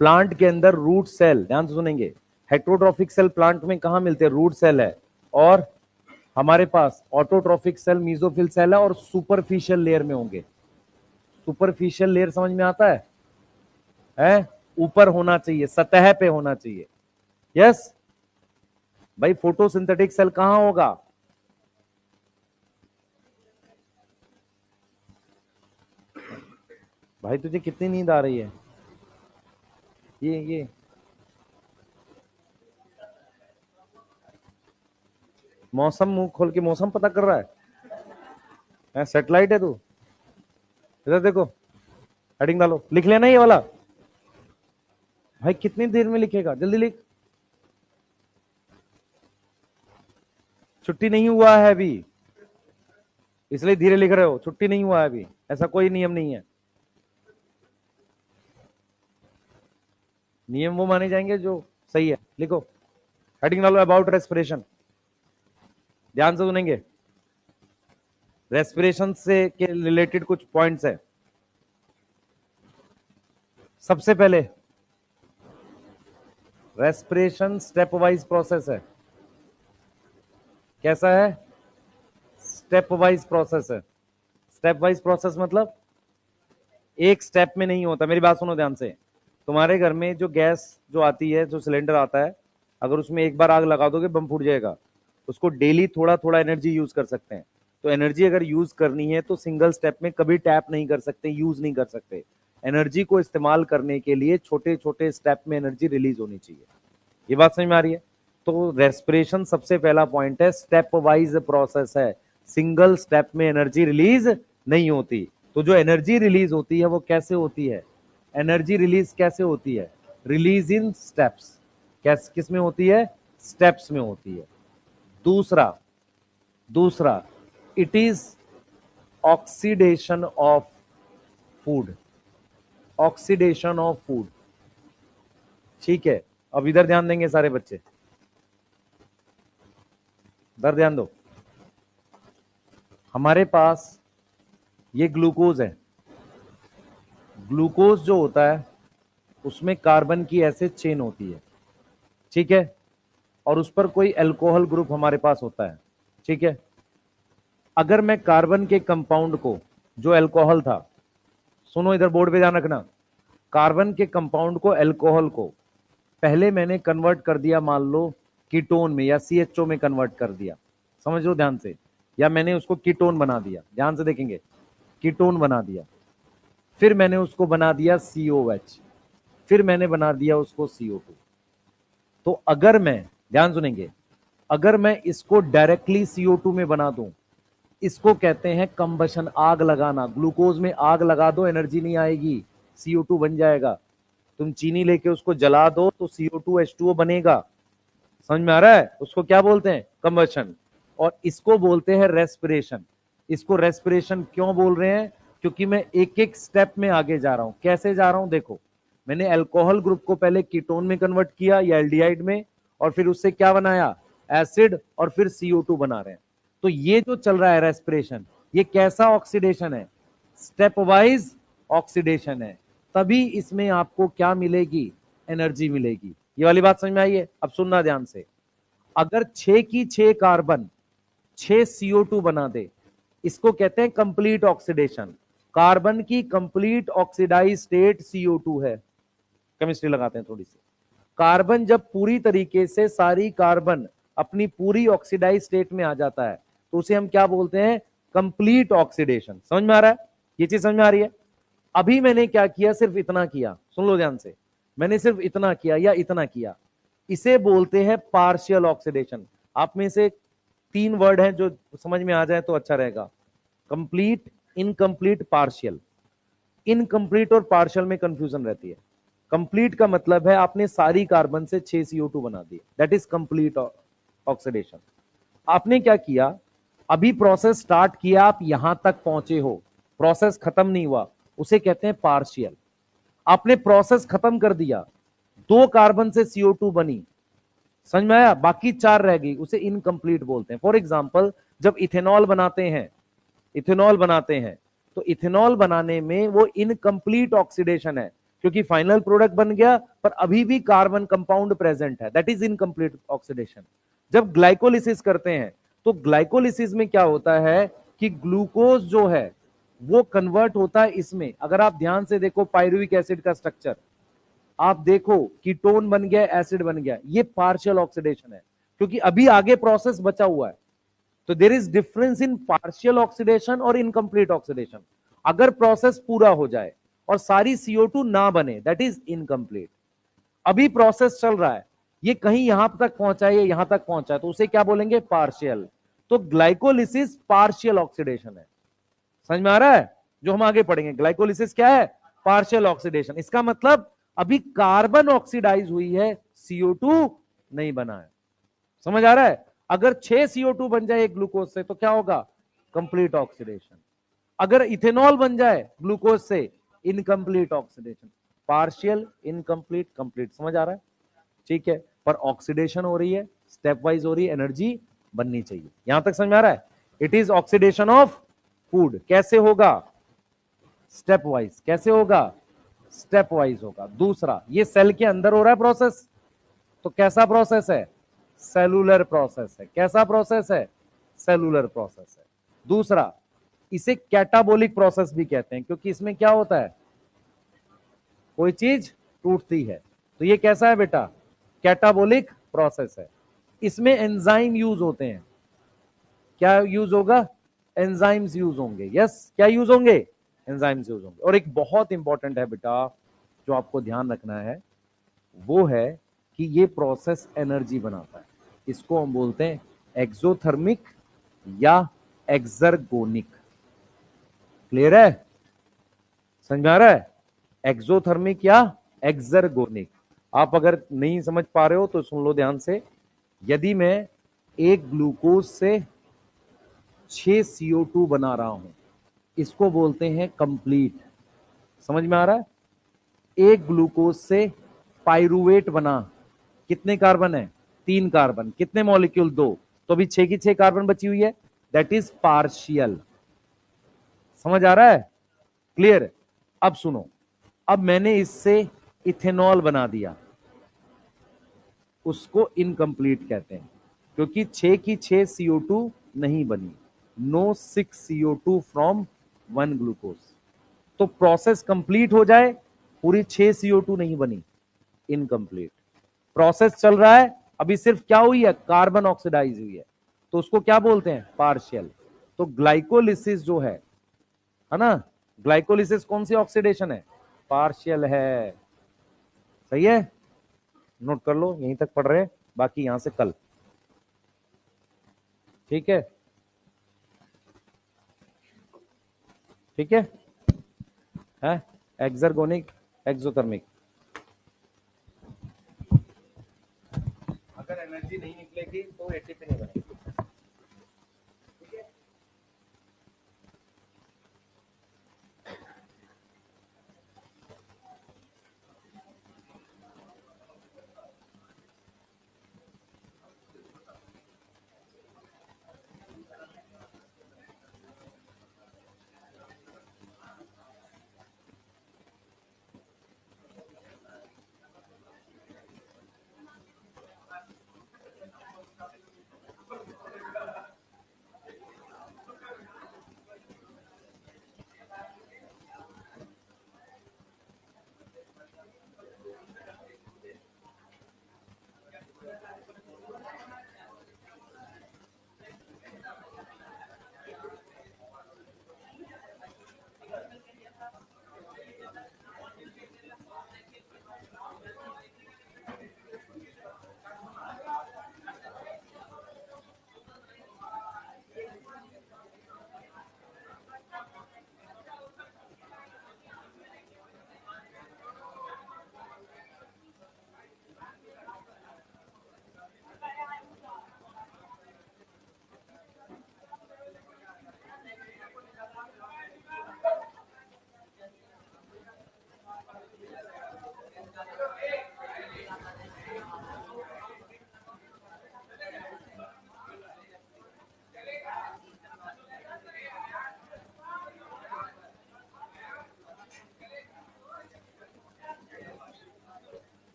प्लांट के अंदर रूट सेल, ध्यान से सुनेंगे, हेट्रोट्रॉफिक सेल प्लांट में कहां मिलते हैं? रूट सेल है, और हमारे पास ऑटोट्रॉफिक सेल मीजोफिल सेल है, और सुपरफिशियल लेयर में होंगे। सुपरफिशियल लेयर समझ में आता है? है, ऊपर होना चाहिए, सतह पे होना चाहिए। यस भाई, फोटोसिंथेटिक सेल कहां होगा? भाई तुझे कितनी नींद आ रही है? ये मौसम, मुंह खोल के मौसम पता कर रहा है? सेटेलाइट है तू? इधर देखो, हेडिंग डालो, लिख लेना ये वाला। भाई कितनी देर में लिखेगा, जल्दी लिख। छुट्टी नहीं हुआ है अभी, इसलिए धीरे लिख रहे हो। छुट्टी नहीं हुआ है अभी, ऐसा कोई नियम नहीं है। नियम वो माने जाएंगे जो सही है। लिखो, हेडिंग डालो, अबाउट रेस्पिरेशन। ध्यान से सुनेंगे, रेस्पिरेशन से के रिलेटेड कुछ पॉइंट्स है। सबसे पहले, रेस्पिरेशन स्टेप वाइज प्रोसेस है। कैसा है? स्टेप वाइज प्रोसेस है। स्टेप वाइज प्रोसेस मतलब एक स्टेप में नहीं होता। मेरी बात सुनो ध्यान से। तुम्हारे घर में जो गैस जो आती है, जो सिलेंडर आता है, अगर उसमें एक बार आग लगा दोगे बम फूट जाएगा। उसको डेली थोड़ा थोड़ा एनर्जी यूज कर सकते हैं। तो एनर्जी अगर यूज करनी है तो सिंगल स्टेप में कभी टैप नहीं कर सकते, यूज नहीं कर सकते। एनर्जी को इस्तेमाल करने के लिए छोटे छोटे स्टेप में एनर्जी रिलीज होनी चाहिए। ये बात समझ में आ रही है? तो रेस्पिरेशन सबसे पहला पॉइंट है, स्टेप वाइज प्रोसेस है। सिंगल स्टेप में एनर्जी रिलीज नहीं होती। तो जो एनर्जी रिलीज होती है वो कैसे होती है? एनर्जी रिलीज कैसे होती है? रिलीज इन स्टेप्स। कैस किस में होती है? स्टेप्स में होती है। दूसरा दूसरा it is oxidation of food. Oxidation of food, ठीक है। अब इधर ध्यान देंगे सारे बच्चे, इधर ध्यान दो। हमारे पास ये ग्लूकोज है। ग्लूकोज जो होता है उसमें कार्बन की ऐसे चेन होती है, ठीक है। और उस पर कोई अल्कोहल ग्रुप हमारे पास होता है, ठीक है। अगर मैं कार्बन के कंपाउंड को, जो अल्कोहल था, सुनो इधर बोर्ड पे ध्यान रखना, कार्बन के कंपाउंड को, अल्कोहल को पहले मैंने कन्वर्ट कर दिया, मान लो कीटोन में या CHO में कन्वर्ट कर दिया, समझ लो ध्यान से। या मैंने उसको कीटोन बना दिया, ध्यान से देखेंगे, कीटोन बना दिया। फिर मैंने उसको बना दिया COH, फिर मैंने बना दिया उसको CO2। तो अगर मैं, ध्यान सुनेंगे, अगर मैं इसको डायरेक्टली CO2 में बना दूं, इसको कहते हैं कंबशन, आग लगाना। ग्लूकोज में आग लगा दो, एनर्जी नहीं आएगी, CO2 बन जाएगा। तुम चीनी लेके उसको जला दो तो CO2H2O बनेगा। समझ में आ रहा है? उसको क्या बोलते हैं? कंबशन। और इसको बोलते हैं रेस्पिरेशन। इसको रेस्पिरेशन क्यों बोल रहे हैं? क्योंकि मैं एक एक स्टेप में आगे जा रहा हूं। कैसे जा रहा हूं देखो, मैंने अल्कोहल ग्रुप को पहले कीटोन में कन्वर्ट किया या एल्डिहाइड में, और फिर उससे क्या बनाया? एसिड, और फिर CO2 बना रहे हैं। तो ये जो चल रहा है रेस्पिरेशन, ये कैसा ऑक्सीडेशन है? स्टेप वाइज ऑक्सीडेशन है। तभी इसमें आपको क्या मिलेगी? एनर्जी मिलेगी। ये वाली बात समझ में आई है? अब सुनना ध्यान से। अगर 6 की 6 कार्बन 6 CO2 बना दे, इसको कहते हैं कंप्लीट ऑक्सीडेशन। कार्बन की कंप्लीट ऑक्सीडाइज स्टेट CO2 है। केमिस्ट्री लगाते हैं थोड़ी सी। कार्बन जब पूरी तरीके से सारी कार्बन अपनी पूरी ऑक्सीडाइज स्टेट में आ जाता है तो उसे हम क्या बोलते हैं? Complete oxidation. समझ में आ रहा है? ये चीज समझ में आ रही है? अभी मैंने क्या किया? सिर्फ इतना किया, सुन लो ध्यान से। मैंने सिर्फ इतना किया या इतना किया, इसे बोलते हैं पार्शियल ऑक्सीडेशन। आप में से 3 वर्ड हैं जो समझ में आ जाए तो अच्छा रहेगा, कंप्लीट, इनकम्प्लीट, पार्शियल। इनकम्प्लीट और पार्शियल में कंफ्यूजन रहती है। कंप्लीट का मतलब है आपने सारी कार्बन से 6 CO2 बना दिए, दैट इज कंप्लीट ऑक्सीडेशन। आपने क्या किया? अभी प्रोसेस स्टार्ट किया, आप यहां तक पहुंचे हो, प्रोसेस खत्म नहीं हुआ, उसे कहते हैं पार्शियल। आपने प्रोसेस खत्म कर दिया, 2 कार्बन से CO2 बनी, समझ में आया? बाकी 4 रह गई, उसे इनकम्प्लीट बोलते हैं। फॉर एग्जाम्पल, जब इथेनॉल बनाते हैं, इथेनॉल बनाते हैं, तो इथेनॉल बनाने में वो इनकम्प्लीट ऑक्सीडेशन है, क्योंकि फाइनल प्रोडक्ट बन गया पर अभी भी कार्बन कंपाउंड प्रेजेंट है, दैट इज इनकम्प्लीट ऑक्सीडेशन। जब ग्लाइकोलिसिस करते हैं तो ग्लाइकोलिसिस में क्या होता है कि ग्लूकोज जो है वो कन्वर्ट होता है इसमें। अगर आप ध्यान से देखो पायरुविक एसिड का स्ट्रक्चर, आप देखो कीटोन बन गया, एसिड बन गया, ये पार्शियल ऑक्सीडेशन है, क्योंकि अभी आगे प्रोसेस बचा हुआ है। तो there is difference in partial oxidation और इनकम्प्लीट ऑक्सीडेशन। अगर प्रोसेस पूरा हो जाए और सारी CO2 ना बने, दैट इज इनकम्प्लीट। अभी प्रोसेस चल रहा है, ये कहीं यहां तक पहुंचा है, यहां तक पहुंचा है, तो उसे क्या बोलेंगे? पार्शियल। तो ग्लाइकोलिसिस पार्शियल ऑक्सीडेशन है। समझ में आ रहा है? जो हम आगे पढ़ेंगे, ग्लाइकोलिसिस क्या है? Partial oxidation. इसका मतलब अभी कार्बन ऑक्सीडाइज हुई है, CO2 नहीं बना है। समझ आ रहा है? अगर 6 CO2 बन जाए एक ग्लूकोज से तो क्या होगा? Complete oxidation. अगर इथेनॉल बन जाए ग्लूकोज से, incomplete oxidation. Partial, incomplete, complete. समझ आ रहा है? ठीक है, पर ऑक्सीडेशन हो रही है, स्टेप वाइज हो रही है, एनर्जी बननी चाहिए। यहां तक समझ में आ रहा है? It is oxidation of food. कैसे होगा? Step wise. कैसे होगा? स्टेप वाइज होगा। दूसरा, ये सेल के अंदर हो रहा है प्रोसेस, तो कैसा प्रोसेस है? सेलुलर प्रोसेस है। कैसा प्रोसेस है? सेलुलर प्रोसेस है। दूसरा, इसे कैटाबोलिक प्रोसेस भी कहते हैं, क्योंकि इसमें क्या होता है? कोई चीज टूटती है, तो ये कैसा है बेटा? कैटाबोलिक प्रोसेस है। इसमें एंजाइम यूज होते हैं। क्या यूज होगा? एंजाइम्स यूज होंगे। यस, क्या यूज होंगे? एंजाइम्स यूज होंगे। और एक बहुत इंपॉर्टेंट है बेटा, जो आपको ध्यान रखना है, वो है कि ये प्रोसेस एनर्जी बनाता है। इसको हम बोलते हैं एक्सोथर्मिक या एक्सर्गोनिक। क्लियर है? समझ में आ रहा है? एक्सोथर्मिक या एक्सर्गोनिक। आप अगर नहीं समझ पा रहे हो तो सुन लो ध्यान से। यदि मैं एक ग्लूकोज से 6 CO2 बना रहा हूं, इसको बोलते हैं कंप्लीट। समझ में आ रहा है? एक ग्लूकोज से पाइरुवेट बना, कितने कार्बन है? 3 कार्बन। कितने मॉलिक्यूल? 2। तो अभी 6 की 6 कार्बन बची हुई है, दैट इज पार्शियल। समझ आ रहा है? क्लियर? अब सुनो, अब मैंने इससे इथेनॉल बना दिया, उसको इनकम्प्लीट कहते हैं, क्योंकि 6 की 6 CO2 नहीं बनी। No 6 CO2 from 1 glucose. तो प्रोसेस कंप्लीट हो जाए, पूरी 6 CO2 नहीं बनी, इनकम्प्लीट। प्रोसेस चल रहा है, अभी सिर्फ क्या हुई है? कार्बन ऑक्सीडाइज हुई है, तो उसको क्या बोलते हैं? पार्शियल। तो ग्लाइकोलिसिस जो है ना, ग्लाइकोलिसिस कौन सी ऑक्सीडेशन है? पार्शियल है। सही है? नोट कर लो, यहीं तक पढ़ रहे हैं, बाकी यहां से कल। ठीक है? ठीक है? एक्सर्गोनिक, एक्सोथर्मिक। अगर एनर्जी नहीं निकलेगी तो एटीपी नहीं बनेगा।